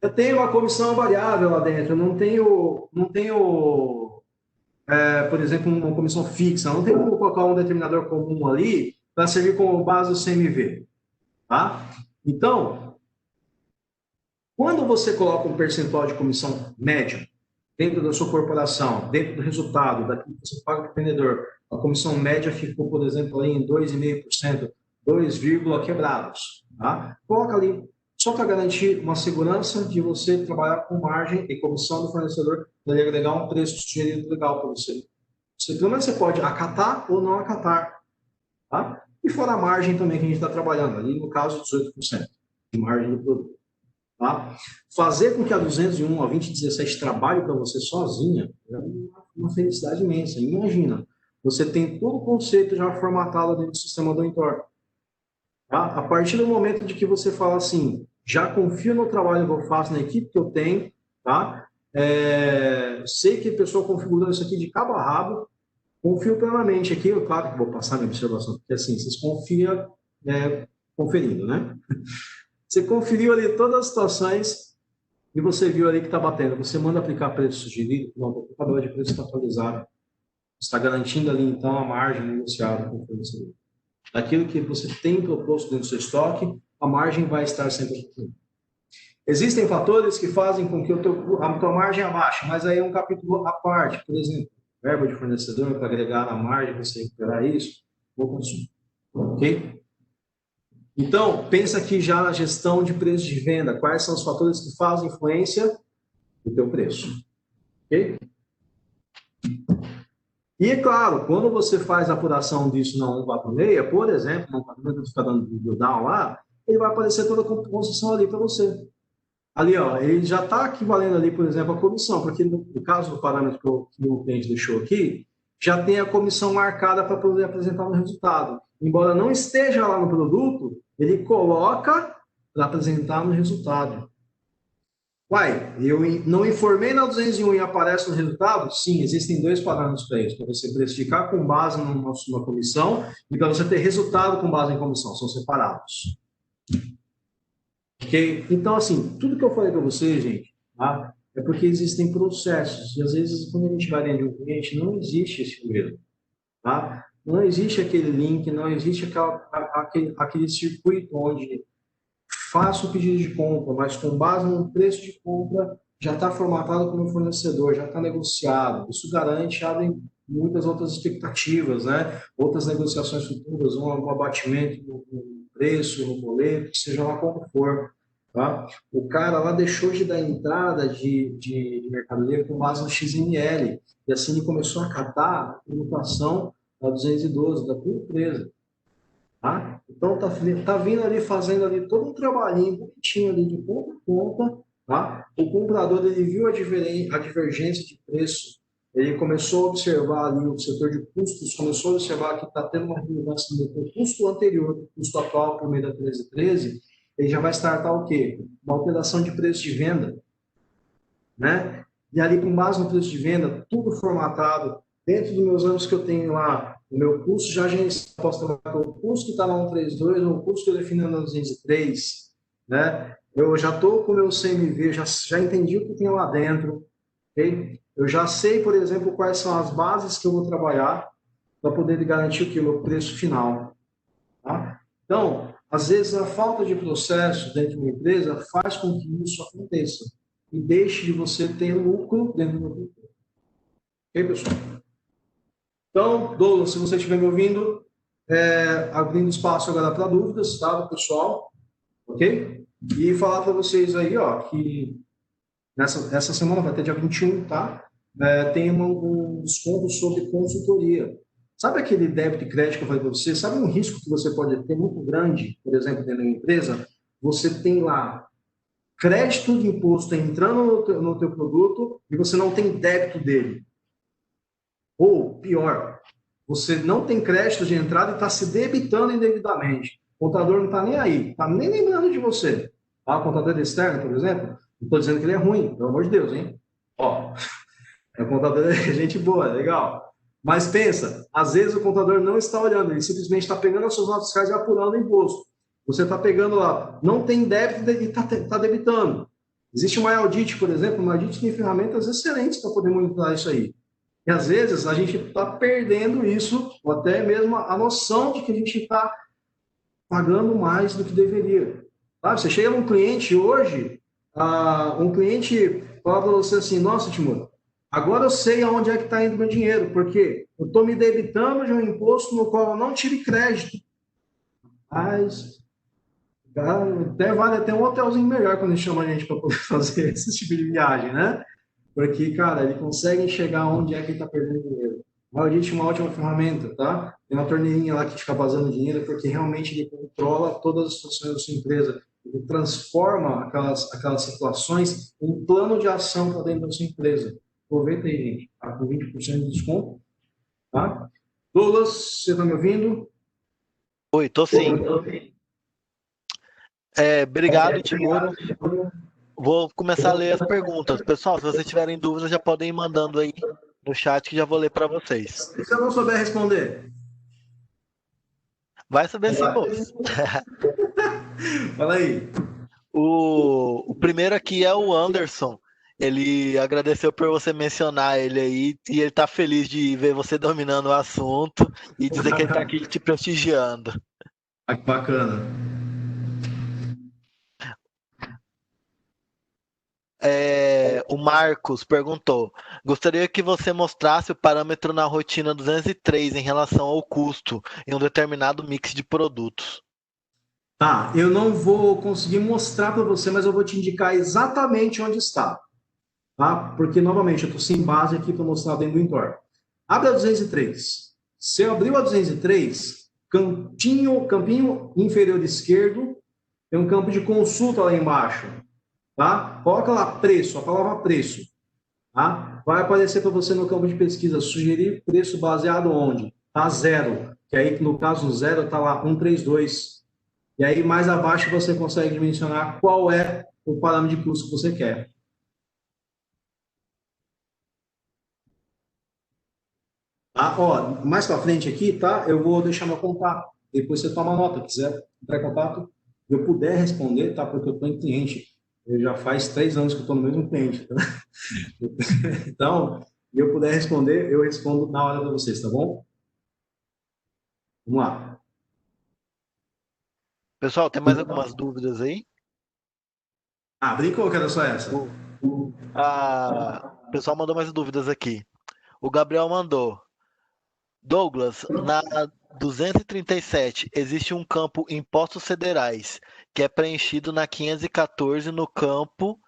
eu tenho uma comissão variável lá dentro, eu não tenho, por exemplo, uma comissão fixa, não tem como colocar um determinador comum ali para servir como base o CMV, tá? Então, quando você coloca um percentual de comissão médio dentro da sua corporação, dentro do resultado, daquilo que você paga para o vendedor, a comissão média ficou, por exemplo, ali em 2,5%, 2, quebrados. Tá? Coloca ali, só para garantir uma segurança de você trabalhar com margem e comissão do fornecedor, para ele agregar um preço sugerido legal para você. Pelo menos você pode acatar ou não acatar. Tá? E fora a margem também que a gente está trabalhando, ali no caso 18% de margem do produto. Tá? Fazer com que a 201, a 2017 trabalhe para você sozinha é uma felicidade imensa. Imagina, você tem todo o conceito já formatado dentro do sistema do Intor. Tá? A partir do momento de que você fala assim, já confio no trabalho que eu faço, na equipe que eu tenho, tá? Sei que a pessoa configurou isso aqui de cabo a rabo, confio plenamente aqui, claro que vou passar minha observação, porque assim, vocês confiam conferindo, né? Você conferiu ali todas as situações e você viu ali que está batendo. Você manda aplicar preço sugerido, o tabela de preço está atualizado. Está garantindo ali, então, a margem negociada com o fornecedor. Daquilo que você tem proposto dentro do seu estoque, a margem vai estar sempre aqui. Existem fatores que fazem com que a tua margem abaixe, mas aí é um capítulo à parte. Por exemplo, verba de fornecedor para agregar na margem, para você recuperar isso, ou consumo. Ok? Então, pensa aqui já na gestão de preço de venda. Quais são os fatores que fazem influência no teu preço? Ok? E, é claro, quando você faz a apuração disso na 146, por exemplo, no pagamento que está dando do down lá, ele vai aparecer toda a composição ali para você. Ali, ó, ele já está equivalendo ali, por exemplo, a comissão, porque no caso do parâmetro que o cliente deixou aqui, já tem a comissão marcada para poder apresentar no resultado. Embora não esteja lá no produto, ele coloca para apresentar no resultado. Uai, eu não informei na 201 e aparece no resultado? Sim, existem dois parâmetros para isso. Para você precificar com base numa comissão e para você ter resultado com base em comissão. São separados. Ok? Então, assim, tudo que eu falei para você, gente, tá? É porque existem processos. E às vezes, quando a gente vai dentro de um cliente, não existe esse mesmo. Tá? Não existe aquele link, não existe aquele circuito onde faça o pedido de compra, mas com base no preço de compra já está formatado com o meu fornecedor, já está negociado. Isso garante, abre muitas outras expectativas, né? Outras negociações futuras, um abatimento no preço, no boleto, seja lá qual for. Tá? O cara lá deixou de dar entrada de mercadoria com base no XML, e assim ele começou a catar a tributação da 212, da tua empresa. Tá? Então tá vindo ali, fazendo ali todo um trabalhinho bonitinho ali de ponta a ponta. Tá? O comprador ele viu a divergência de preço, ele começou a observar ali o setor de custos, começou a observar que está tendo uma relevância no custo anterior, do custo atual por meio da 1313, ele já vai startar o quê? Uma alteração de preço de venda, né? E ali, com base no preço de venda, tudo formatado, dentro dos meus anos que eu tenho lá, o meu custo já posso trabalhar com o custo que está na 132, ou o custo que eu defino na 203, né? Eu já estou com o meu CMV, já entendi o que tem lá dentro, ok? Eu já sei, por exemplo, quais são as bases que eu vou trabalhar para poder garantir o que? O meu preço final. Tá? Então, às vezes, a falta de processo dentro de uma empresa faz com que isso aconteça e deixe de você ter lucro dentro do empresa. Ok, pessoal? Então, Douglas, se você estiver me ouvindo, abrindo espaço agora para dúvidas, tá, pessoal? Ok? E falar para vocês aí, ó, que essa semana vai ter dia 21, tá? Tem um desconto sobre consultoria. Sabe aquele débito e crédito que eu falei para você? Sabe um risco que você pode ter muito grande, por exemplo, dentro da empresa? Você tem lá crédito de imposto entrando no teu produto e você não tem débito dele. Ou, pior, você não tem crédito de entrada e está se debitando indevidamente. O contador não está nem aí, está nem lembrando de você. Tá? O contador externo, por exemplo, não estou dizendo que ele é ruim, pelo amor de Deus, hein? Ó, o contador é gente boa, legal. Mas pensa, às vezes o contador não está olhando, ele simplesmente está pegando as suas notas fiscais e apurando o imposto. Você está pegando lá, não tem débito e está debitando. Existe o MyAudit, por exemplo, o MyAudit tem ferramentas excelentes para poder monitorar isso aí. E às vezes a gente está perdendo isso, ou até mesmo a noção de que a gente está pagando mais do que deveria. Sabe? Você chega num cliente hoje, um cliente fala para você assim, nossa, Timur, agora eu sei aonde é que está indo meu dinheiro, porque eu estou me debitando de um imposto no qual eu não tive crédito. Mas até vale até um hotelzinho melhor quando ele chama a gente para poder fazer esse tipo de viagem, né? Porque, cara, ele consegue enxergar onde é que ele está perdendo dinheiro. O Audit é uma ótima ferramenta, tá? Tem uma torneirinha lá que fica vazando dinheiro, porque realmente ele controla todas as situações da sua empresa. Ele transforma aquelas situações em plano de ação para dentro da sua empresa. Aproveita aí, gente. Tá com 20% de desconto, tá? Douglas, você está me ouvindo? Oi, tô sim. Obrigado, Timuro. Vou começar a ler as perguntas. Pessoal, se vocês tiverem dúvidas, já podem ir mandando aí no chat que já vou ler para vocês. E se eu não souber responder? Vai saber sim, moço. Fala aí. O primeiro aqui é o Anderson. Ele agradeceu por você mencionar ele aí e ele tá feliz de ver você dominando o assunto e dizer que ele tá aqui te prestigiando. Ah, que bacana. O Marcos perguntou: gostaria que você mostrasse o parâmetro na rotina 203 em relação ao custo em um determinado mix de produtos. Tá, eu não vou conseguir mostrar para você, mas eu vou te indicar exatamente onde está. Tá? Porque, novamente, eu estou sem base aqui para mostrar dentro do Intor. Abre a 203. Se eu abriu a 203, campinho inferior esquerdo, tem um campo de consulta lá embaixo. Tá? Coloca lá preço, a palavra preço. Tá? Vai aparecer para você no campo de pesquisa, sugerir preço baseado onde? Tá zero. Que aí, no caso, o zero está lá 132. E aí, mais abaixo, você consegue dimensionar qual é o parâmetro de custo que você quer. Tá? Ó, mais para frente aqui, tá? Eu vou deixar meu contato. Depois você toma nota. Quiser entrar em contato, eu puder responder, tá? Porque eu estou em cliente. Eu já faz 3 anos que eu estou no mesmo cliente. Tá? Então, se eu puder responder, eu respondo na hora para vocês, tá bom? Vamos lá. Pessoal, tem mais algumas dúvidas aí? Ah, brincou que era só essa. O pessoal mandou mais dúvidas aqui. O Gabriel mandou. Douglas, na 237 existe um campo Impostos Federais, que é preenchido na 514 no campo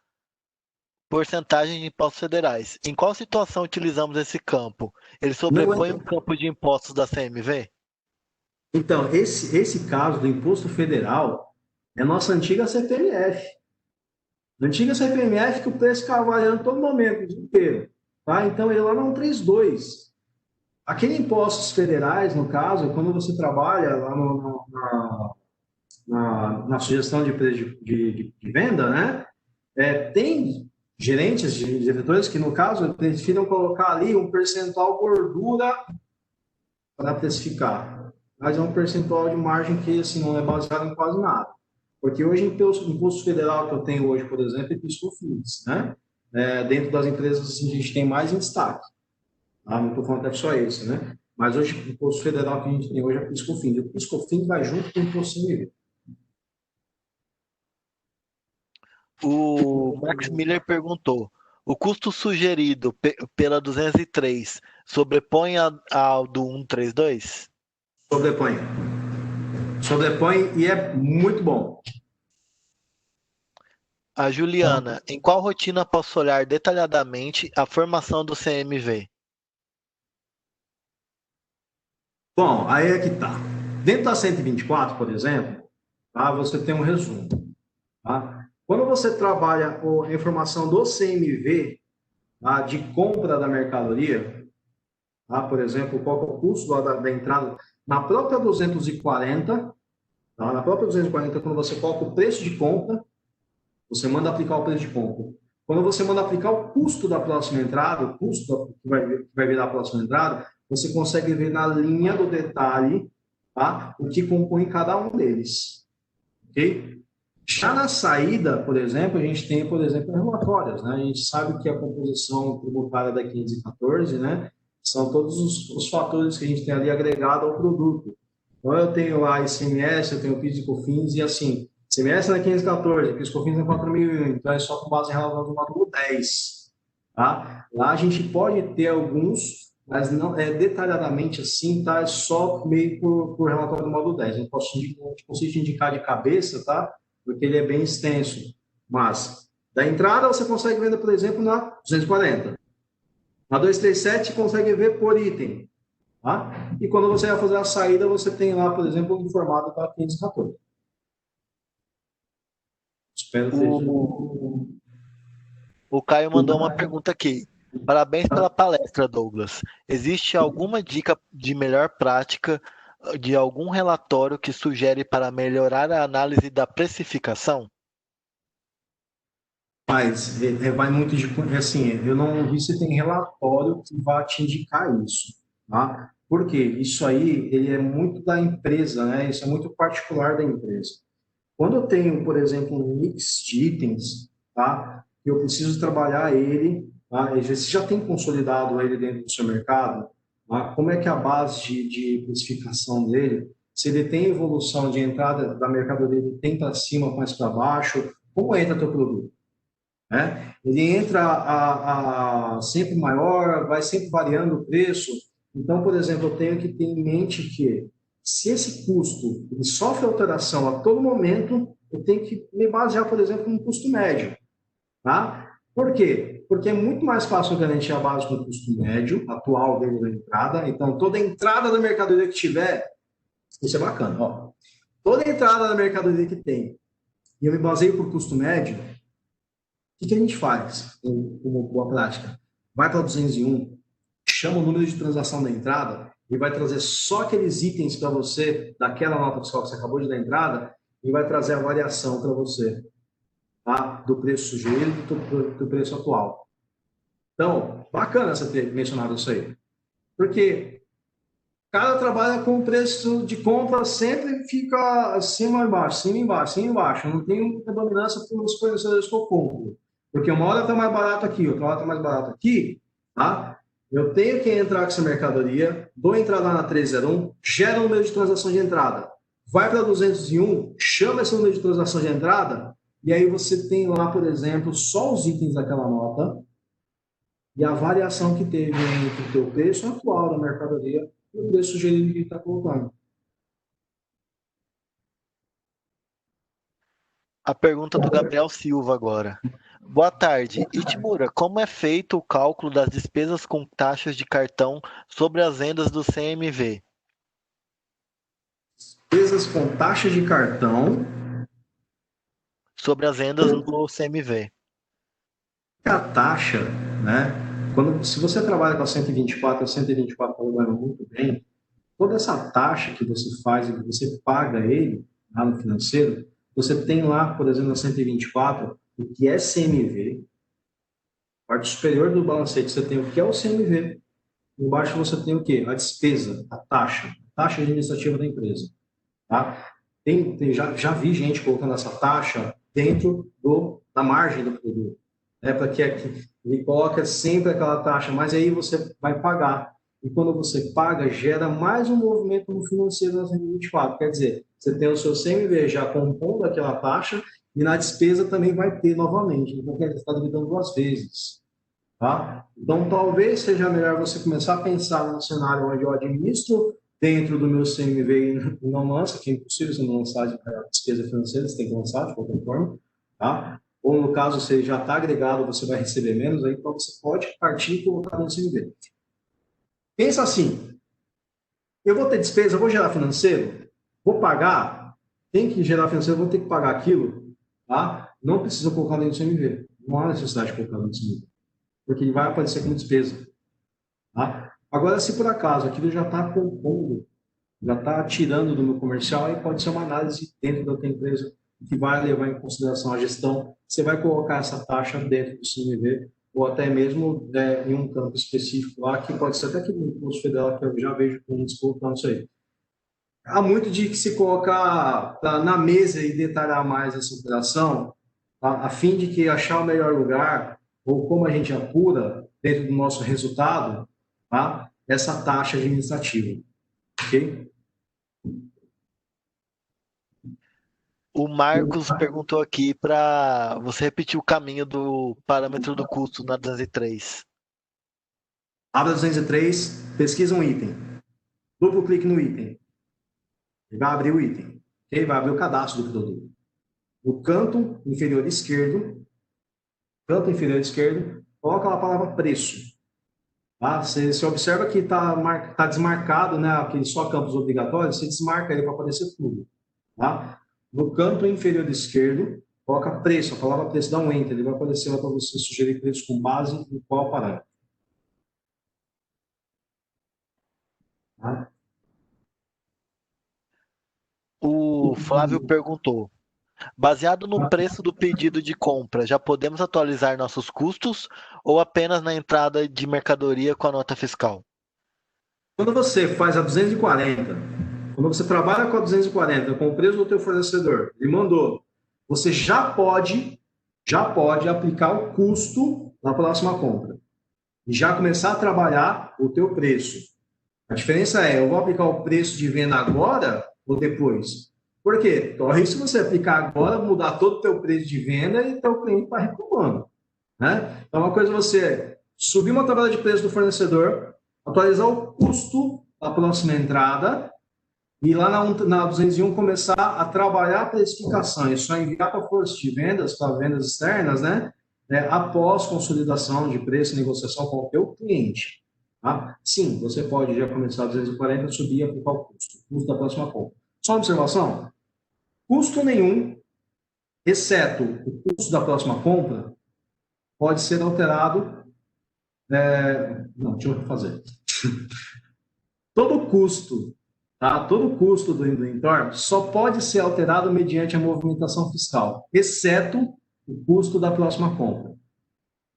Porcentagem de Impostos Federais. Em qual situação utilizamos esse campo? Ele Não, sobrepõe o campo de impostos da CMV? então, esse caso do Imposto Federal é nossa antiga CPMF. Antiga CPMF que o preço ficava variando todo momento, o dia inteiro. Tá? Então, ele lá não 32. Aquele impostos federais, no caso, é quando você trabalha lá na sugestão de preço de venda, né? Tem gerentes de diretores que, no caso, prefiram colocar ali um percentual gordura para precificar. Mas é um percentual de margem que assim, não é baseado em quase nada. Porque hoje, o imposto federal que eu tenho hoje, por exemplo, é PIS/COFINS, né? Dentro das empresas, assim, a gente tem mais em destaque. Tá? Não estou falando que é só esse, né? Mas hoje, o imposto federal que a gente tem hoje é PIS/COFINS. E o PIS/COFINS vai junto com o imposto CMV. O Max Miller perguntou: o custo sugerido pela 203 sobrepõe ao do 132? Sobrepõe. Sobrepõe e é muito bom. A Juliana, em qual rotina posso olhar detalhadamente a formação do CMV? Bom, aí é que tá. Dentro da 124, por exemplo, tá, você tem um resumo. Tá? Quando você trabalha a informação do CMV, tá, de compra da mercadoria, tá, por exemplo, qual é o custo da entrada, na própria 240, tá, na própria 240, quando você coloca o preço de compra, você manda aplicar o preço de compra. Quando você manda aplicar o custo da próxima entrada, o custo que vai virar a próxima entrada, você consegue ver na linha do detalhe, tá, o que compõe cada um deles. Ok? Já na saída, por exemplo, a gente tem, por exemplo, relatórios, né? A gente sabe que a composição tributária da 514, né, são todos os fatores que a gente tem ali agregado ao produto. Então, eu tenho lá ICMS, eu tenho PIS e COFINS, e assim, ICMS na 514, PIS e COFINS na 4.001, então é só com base em relatório do módulo 10. Tá? Lá a gente pode ter alguns, mas não é detalhadamente assim, tá? É só meio por relatório do módulo 10. Eu consigo te indicar de cabeça, tá? Porque ele é bem extenso. Mas, da entrada, você consegue ver, por exemplo, na 240. Na 237, você consegue ver por item. Tá? E quando você vai fazer a saída, você tem lá, por exemplo, o informado da 514. Espero ter... O Caio mandou uma pergunta aqui. Parabéns pela palestra, Douglas. Existe alguma dica de melhor prática de algum relatório que sugere para melhorar a análise da precificação? Mas vai muito de... Assim, eu não vi se tem relatório que vá te indicar isso. Tá? Por quê? Isso aí ele é muito da empresa, né? Isso é muito particular da empresa. Quando eu tenho, por exemplo, um mix de itens, tá? Eu preciso trabalhar ele, tá? Você já tem consolidado ele dentro do seu mercado, tá? Como é que é a base de precificação dele? Se ele tem evolução de entrada da mercadoria, ele tem para cima, mais para baixo, como entra teu produto? Né? Ele entra sempre maior, vai sempre variando o preço. Então, por exemplo, eu tenho que ter em mente que se esse custo ele sofre alteração a todo momento, eu tenho que me basear, por exemplo, no custo médio. Tá? Por quê? Porque é muito mais fácil garantir a base com o custo médio atual dele da entrada. Então, toda entrada da mercadoria que tiver, isso é bacana. Ó. Toda entrada da mercadoria que tem, e eu me baseio por custo médio, o que a gente faz como boa prática? Vai para 201, chama o número de transação da entrada e vai trazer só aqueles itens para você, daquela nota fiscal que você acabou de dar entrada, e vai trazer a variação para você, tá? Do preço sugerido do preço atual. Então, bacana você ter mencionado isso aí. Porque cada trabalha com o preço de compra sempre fica acima e embaixo, cima e embaixo, cima e embaixo. Não tem uma predominância pelos fornecedores que eu compro. Porque uma hora está mais barato aqui, outra hora está mais barato aqui, tá? Eu tenho que entrar com essa mercadoria, dou entrada na 301, gera o número de transação de entrada. Vai para 201, chama esse número de transação de entrada e aí você tem lá, por exemplo, só os itens daquela nota e a variação que teve entre o teu preço atual da mercadoria e o preço sugerido que ele está colocando. A pergunta do Gabriel Silva agora. Boa tarde. Itimura, como é feito o cálculo das despesas com taxas de cartão sobre as vendas do CMV? Despesas com taxa de cartão. Sobre as vendas do CMV. A taxa, né? Se você trabalha com a 124, a 124 trabalha muito bem, toda essa taxa que você faz e que você paga ele lá no financeiro, você tem lá, por exemplo, na 124, o que é CMV, parte superior do balancete você tem o que é o CMV, embaixo você tem o quê? A despesa, a taxa administrativa da empresa. Tá? Já vi gente colocando essa taxa dentro da margem do produto. Para que ele coloca sempre aquela taxa, mas aí você vai pagar. E quando você paga, gera mais um movimento no financeiro na 124. Quer dizer, você tem o seu CMV já compondo aquela taxa e na despesa também vai ter novamente. Então, você está dividindo duas vezes. Tá? Então, talvez seja melhor você começar a pensar num cenário onde eu administro dentro do meu CMV e não lança, que é impossível você não lançar de despesa financeira, você tem que lançar de qualquer forma. Tá? Ou no caso, você já está agregado, você vai receber menos, aí então você pode partir e colocar no CMV. Pensa assim, eu vou ter despesa, eu vou gerar financeiro, vou pagar, tem que gerar financeiro, eu vou ter que pagar aquilo, tá? Não precisa colocar dentro do CMV, não há necessidade de colocar dentro do CMV, porque ele vai aparecer como despesa. Tá? Agora, se por acaso aquilo já está compondo, já está tirando do meu comercial, aí pode ser uma análise dentro da tua empresa que vai levar em consideração a gestão. Você vai colocar essa taxa dentro do CMV ou até mesmo em um campo específico lá, que pode ser até que no imposto federal, que eu já vejo clientes colocando isso aí. Há muito de que se colocar na mesa e detalhar mais essa operação, a fim de que achar o melhor lugar, ou como a gente apura dentro do nosso resultado, tá? Essa taxa administrativa. Ok? O Marcos perguntou aqui para você repetir o caminho do parâmetro do custo na 203. Abra 203, pesquisa um item. Duplo clique no item. Ele vai abrir o item. Okay? Vai abrir o cadastro do produto. No canto inferior esquerdo, coloca a palavra preço. Tá? Você observa que está desmarcado, né, aquele só campos obrigatórios, você desmarca ele para aparecer tudo. Tá? No canto inferior esquerdo, coloca preço, a palavra preço, dá um enter, ele vai aparecer lá para você sugerir preço com base em qual parâmetro. Tá? O Flávio perguntou: baseado no preço do pedido de compra, já podemos atualizar nossos custos ou apenas na entrada de mercadoria com a nota fiscal? Quando você faz a 240, quando você trabalha com a 240, com o preço do teu fornecedor, ele mandou, você já pode aplicar o custo na próxima compra. E já começar a trabalhar o teu preço. A diferença é, eu vou aplicar o preço de venda agora ou depois? Por quê? Corre se você aplicar agora, mudar todo o teu preço de venda e o teu cliente vai reclamando. Né? Então, uma coisa é você subir uma tabela de preço do fornecedor, atualizar o custo da próxima entrada e lá na 201 começar a trabalhar a precificação e só enviar para a força de vendas, para vendas externas, né? Após consolidação de preço e negociação com o teu cliente. Tá? Sim, você pode já começar a 240, subir e aplicar o custo da próxima compra. Só uma observação, custo nenhum, exceto o custo da próxima compra, pode ser alterado. Não, deixa eu fazer. Todo custo, tá? Todo custo do entorno só pode ser alterado mediante a movimentação fiscal, exceto o custo da próxima compra.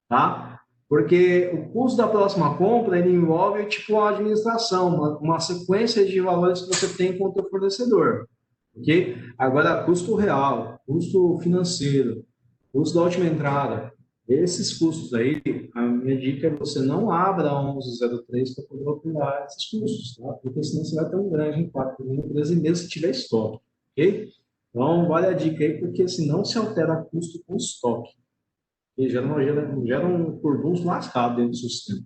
Tá? Porque o custo da próxima compra ele envolve tipo a administração, uma sequência de valores que você tem com o teu fornecedor. Okay? Agora, custo real, custo financeiro, custo da última entrada, esses custos aí, a minha dica é que você não abra a 1103 para poder operar esses custos, tá? Porque senão você vai ter um grande impacto na empresa, mesmo se tiver estoque. Ok? Então, vale a dica aí, porque senão se altera custo com estoque. E gera um furdunço lascado dentro do sistema.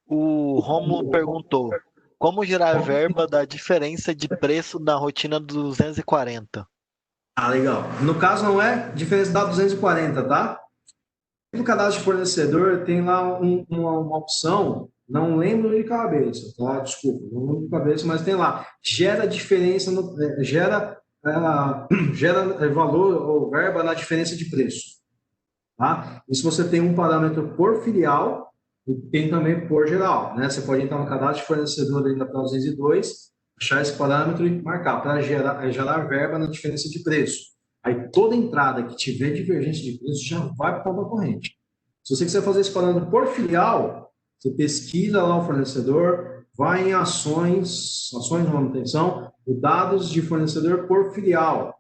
O Rômulo perguntou: como gerar verba da diferença de preço na rotina do 240? Ah, legal. No caso, não é diferença da 240, tá? No cadastro de fornecedor tem lá uma opção, não lembro de cabeça, tá? Desculpa, não lembro de cabeça, mas tem lá, gera diferença, gera valor ou verba na diferença de preço, tá? Isso você tem um parâmetro por filial e tem também por geral, né? Você pode entrar no cadastro de fornecedor ainda para 202, achar esse parâmetro e marcar para gerar verba na diferença de preço. Aí toda entrada que tiver divergência de preço já vai para a conta corrente. Se você quiser fazer esse parâmetro por filial, você pesquisa lá o fornecedor, vai em ações de manutenção, o dados de fornecedor por filial.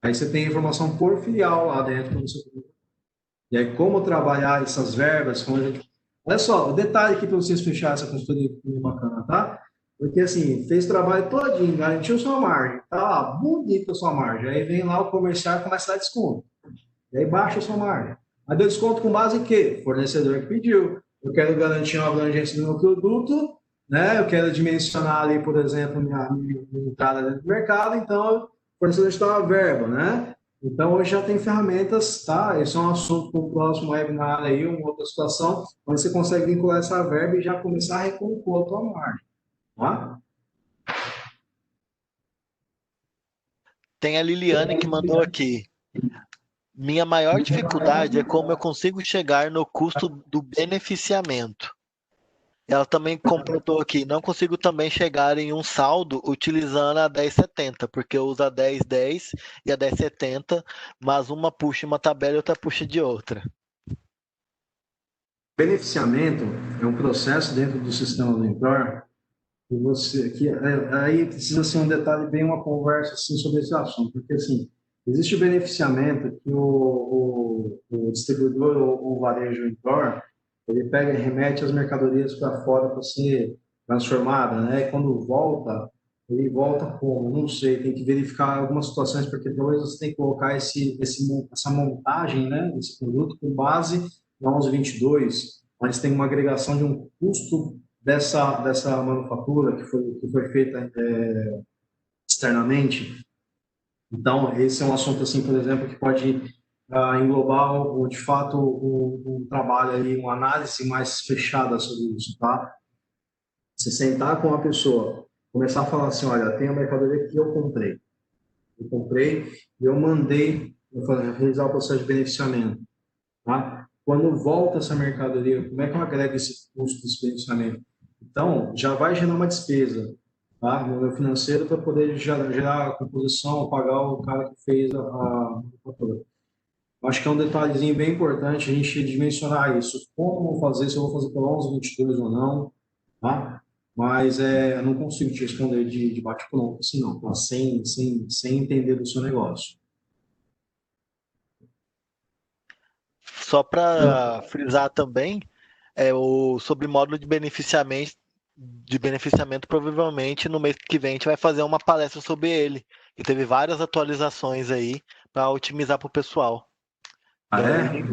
Aí você tem a informação por filial lá dentro. E aí, como trabalhar essas verbas, como a gente... Olha só, o detalhe aqui para vocês fecharem essa consultoria bacana, tá? Porque assim, fez o trabalho todinho, garantiu sua margem, tá lá, bonita a sua margem. Aí vem lá o comercial e começa a dar desconto. E aí baixa a sua margem. Aí deu desconto com base em quê? Fornecedor que pediu. Eu quero garantir uma abrangência do meu produto, né? Eu quero dimensionar ali, por exemplo, minha entrada dentro do mercado, então o fornecedor está uma verba, né? Então hoje já tem ferramentas, tá? Esse é um assunto para o próximo webinar aí, uma outra situação, onde você consegue vincular essa verba e já começar a recompor a tua margem, tá? Tem a Liliane que mandou aqui: minha maior dificuldade é como eu consigo chegar no custo do beneficiamento. Ela também completou aqui: não consigo também chegar em um saldo utilizando a 1070, porque eu uso a 1010 e a 1070, mas uma puxa uma tabela e outra puxa de outra. Beneficiamento é um processo dentro do sistema do Employer aí precisa ser um detalhe bem uma conversa assim sobre esse assunto, porque assim existe o beneficiamento que o distribuidor ou o varejo Employer ele pega e remete as mercadorias para fora para ser transformada, né? E quando volta ele volta como? Não sei, tem que verificar algumas situações, porque talvez você tem que colocar essa montagem, né, desse produto com base na 1122, mas tem uma agregação de um custo dessa manufatura que foi feita externamente. Então, esse é um assunto, assim, por exemplo, que pode englobar, de fato, um trabalho ali, uma análise mais fechada sobre isso, tá? Se sentar com a pessoa, começar a falar assim, olha, tem a mercadoria que eu comprei e eu mandei realizar o processo de beneficiamento, tá? Quando volta essa mercadoria, como é que eu agrego esse custo desse beneficiamento? Então, já vai gerar uma despesa, tá? No meu financeiro para poder gerar a composição, pagar o cara que fez a manufatura. Acho que é um detalhezinho bem importante a gente dimensionar isso. Como vou fazer, se eu vou fazer pelo 1122 ou não, tá? Mas eu não consigo te responder de bate-pronto assim não, tá? Sem entender do seu negócio. Só para frisar também, sobre módulo de beneficiamento, provavelmente no mês que vem a gente vai fazer uma palestra sobre ele. E teve várias atualizações aí para otimizar para o pessoal. Ah, Então, é?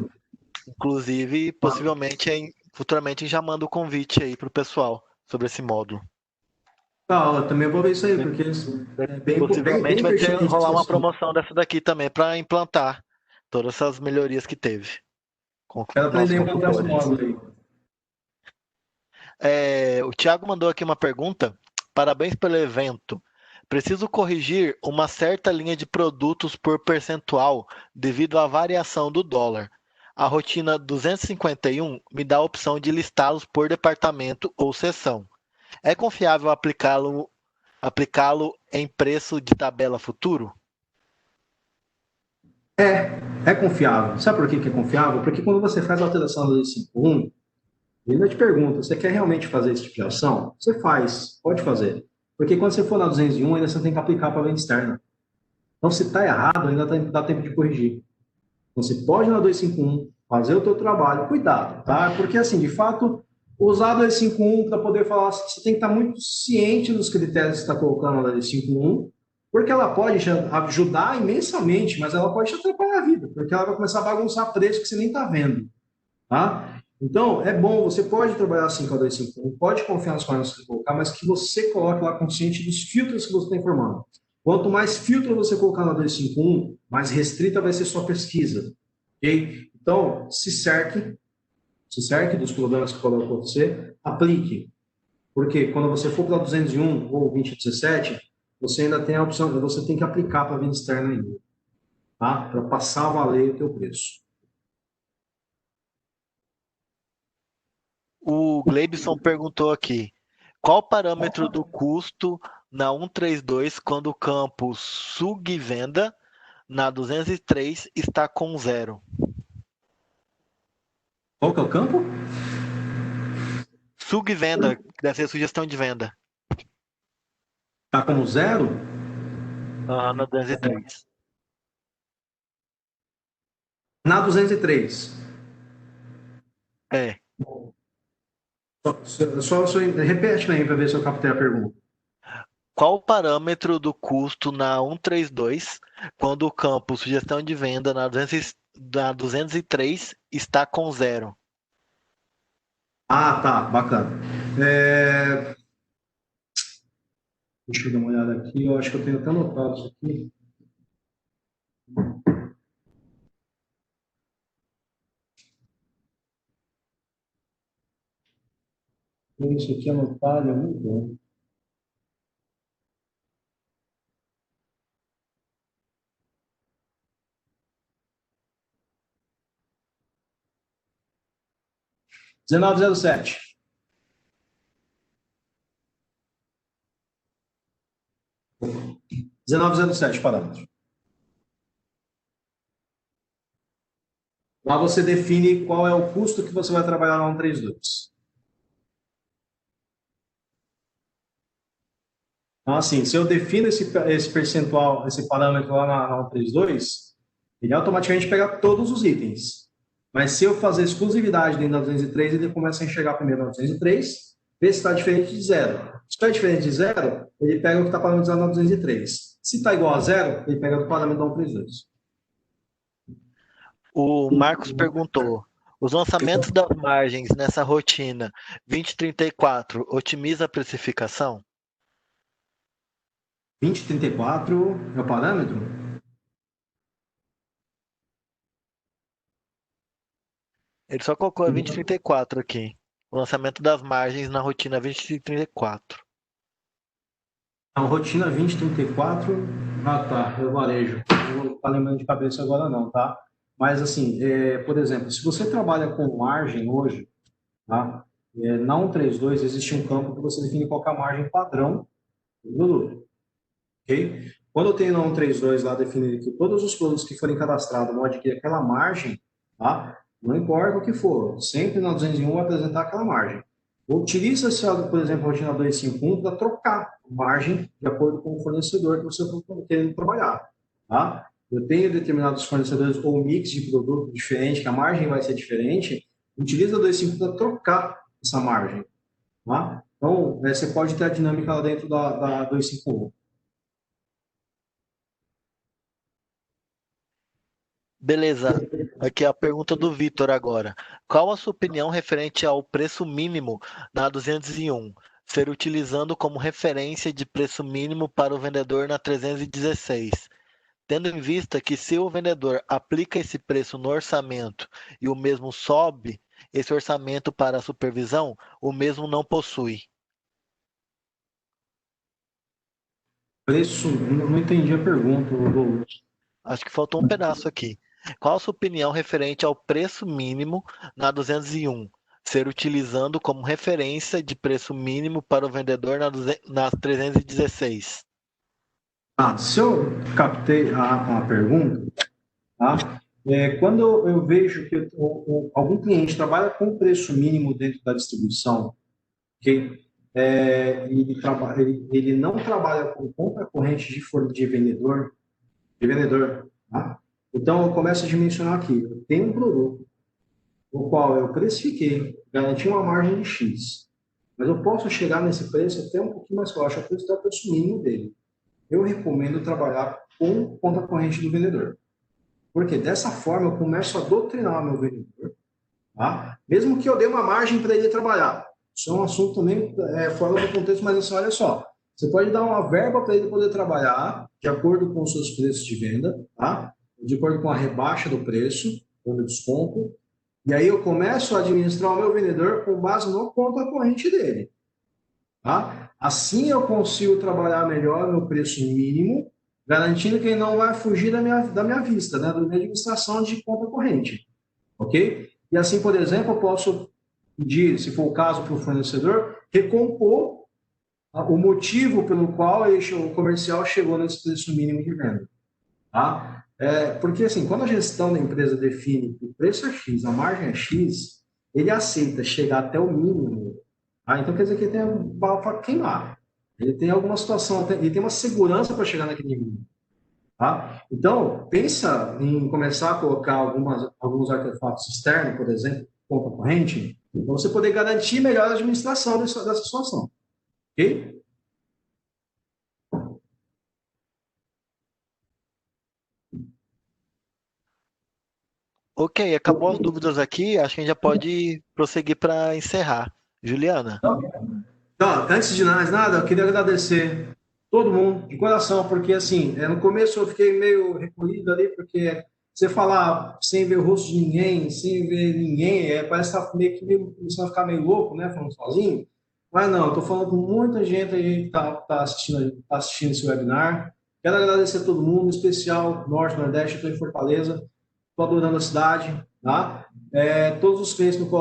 inclusive, possivelmente, futuramente a gente já manda o convite aí para o pessoal sobre esse módulo. Tá, eu também vou ver isso aí, porque é Possivelmente bem vai pertinente rolar esse uma assunto. promoção dessa daqui também para implantar todas essas melhorias que teve com Quero nossos aprender a implantar esse consultores. módulo aí. O Thiago mandou aqui uma pergunta. Parabéns pelo evento. Preciso corrigir uma certa linha de produtos por percentual devido à variação do dólar. A rotina 251 me dá a opção de listá-los por departamento ou seção. É confiável aplicá-lo em preço de tabela futuro? É confiável. Sabe por que é confiável? Porque quando você faz a alteração da 251, ele ainda te pergunta, você quer realmente fazer esse tipo de ação? Você faz, pode fazer. Porque quando você for na 201, ainda você tem que aplicar para a venda externa. Então, se está errado, ainda dá tempo de corrigir. Então, você pode ir na 251, fazer o teu trabalho, cuidado, tá? Porque, assim, de fato, Usar a 251 para poder falar, você tem que estar muito ciente dos critérios que você está colocando na 251, porque ela pode te ajudar imensamente, mas ela pode te atrapalhar a vida, porque ela vai começar a bagunçar preço que você nem está vendo. Tá? Então, é bom, você pode trabalhar assim com a 251, pode confiar nas formas que você colocar, mas que você coloque lá consciente dos filtros que você está informando. Quanto mais filtro você colocar na 251, mais restrita vai ser sua pesquisa. Ok? Então, se cerque dos problemas que podem acontecer, aplique. Porque quando você for para 201 ou 2017, você ainda tem a opção, você tem que aplicar para a venda externa ainda, tá? Para passar a valer o teu preço. O Gleibson perguntou aqui: qual o parâmetro do custo na 132 quando o campo sub-venda na 203 está com zero? Qual que é o campo? Sub-venda, deve ser sugestão de venda. Está como zero? Na 203. Na 203. É. Repete aí para ver se eu captei a pergunta. Qual o parâmetro do custo na 132 quando o campo sugestão de venda na 203 está com zero? Ah, tá, bacana. Deixa eu dar uma olhada aqui, eu acho que eu tenho até anotado isso aqui. Isso aqui anotado é muito bom. R$19,07. 19,07 parâmetro. Lá você define qual é o custo que você vai trabalhar na 132. Então, assim, se eu defino esse percentual, esse parâmetro lá na 132, ele automaticamente pega todos os itens. Mas se eu fazer exclusividade dentro da 203, ele começa a enxergar primeiro na 203, ver se está diferente de zero. Se está diferente de zero, ele pega o que está parametrizado na 203. Se está igual a zero, ele pega o parâmetro da 132. O Marcos perguntou: os lançamentos das margens nessa rotina 2034 otimiza a precificação? 2034 é o parâmetro? Ele só colocou a 2034 aqui. O lançamento das margens na rotina 2034. A rotina 2034, ah tá, eu varejo. Não vou estar lembrando de cabeça agora não, tá? Mas assim, por exemplo, se você trabalha com margem hoje, tá? Na 132 existe um campo que você define qual que é a margem padrão do produto, ok? Quando eu tenho na 132 lá definido que todos os produtos que forem cadastrados vão adquirir aquela margem, tá? Não importa o que for, sempre na 201 vai apresentar aquela margem. Utiliza-se, por exemplo, a rotina 251 para trocar margem de acordo com o fornecedor que você está querendo trabalhar. Tá? Eu tenho determinados fornecedores ou mix de produto diferente, que a margem vai ser diferente, utiliza a 251 para trocar essa margem. Tá? Então, você pode ter a dinâmica lá dentro da 251. Beleza. Aqui é a pergunta do Vitor agora. Qual a sua opinião referente ao preço mínimo na 201? Ser utilizando como referência de preço mínimo para o vendedor na 316. Tendo em vista que se o vendedor aplica esse preço no orçamento e o mesmo sobe, esse orçamento para a supervisão, o mesmo não possui. Preço, não entendi a pergunta, Douglas. Acho que faltou um pedaço aqui. Qual a sua opinião referente ao preço mínimo na 201? Ser utilizando como referência de preço mínimo para o vendedor na 316. Se eu captei a pergunta, tá? Quando eu vejo que algum cliente trabalha com preço mínimo dentro da distribuição, ok? Ele não trabalha com compra corrente de vendedor, tá? Então eu começo a dimensionar aqui. Eu tenho um produto, o qual eu precifiquei, garanti uma margem de X, mas eu posso chegar nesse preço até um pouquinho mais baixo, até o preço mínimo dele. Eu recomendo trabalhar com conta corrente do vendedor. Porque dessa forma eu começo a doutrinar meu vendedor, tá? Mesmo que eu dê uma margem para ele trabalhar. Isso é um assunto também fora do contexto, mas assim, olha só. Você pode dar uma verba para ele poder trabalhar de acordo com os seus preços de venda, tá? De acordo com a rebaixa do preço, quando desconto. E aí eu começo a administrar o meu vendedor com base no conta corrente dele. Tá? Assim eu consigo trabalhar melhor meu preço mínimo, garantindo que ele não vai fugir da minha vista, né? Da minha administração de conta corrente. Ok? E assim, por exemplo, eu posso pedir, se for o caso para o fornecedor, recompor o motivo pelo qual o comercial chegou nesse preço mínimo de venda. Tá? Porque, assim, quando a gestão da empresa define que o preço é X, a margem é X, ele aceita chegar até o mínimo. Tá? Então, quer dizer que ele tem bala para queimar. Ele tem alguma situação, ele tem uma segurança para chegar naquele mínimo. Tá? Então, pensa em começar a colocar alguns artefatos externos, por exemplo, conta corrente, para você poder garantir melhor a administração dessa situação. Ok? Ok, acabou as dúvidas aqui, acho que a gente já pode prosseguir para encerrar. Juliana. Então, antes de mais nada, eu queria agradecer todo mundo, de coração, porque, assim, no começo eu fiquei meio recolhido ali, porque você falar sem ver o rosto de ninguém, sem ver ninguém, parece que tá meio que começando a ficar meio louco, né, falando sozinho. Mas não, eu tô falando com muita gente aí que tá assistindo esse webinar. Quero agradecer a todo mundo, em especial Norte, Nordeste, eu estou em Fortaleza, estou adorando a cidade, tá? Todos os clientes que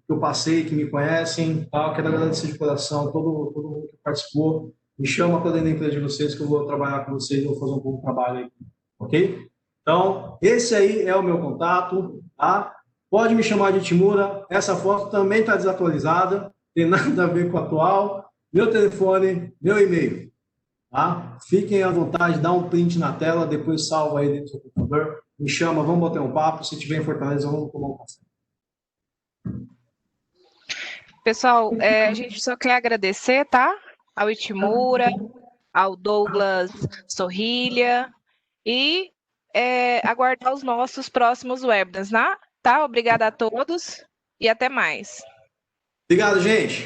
eu passei, que me conhecem, tá? Quero agradecer de coração todo mundo que participou. Me chama para dentro da empresa de vocês, que eu vou trabalhar com vocês, vou fazer um bom trabalho aí, ok? Então, esse aí é o meu contato, tá? Pode me chamar de Timura. Essa foto também está desatualizada, tem nada a ver com o atual. Meu telefone, meu e-mail, tá? Fiquem à vontade, dá um print na tela, depois salva aí dentro do computador. Me chama, vamos bater um papo. Se tiver em Fortaleza, vamos tomar um café. Pessoal, a gente só quer agradecer, tá? Ao Itimura, ao Douglas Sorrilha e aguardar os nossos próximos webinars, tá? Obrigada a todos e até mais. Obrigado, gente.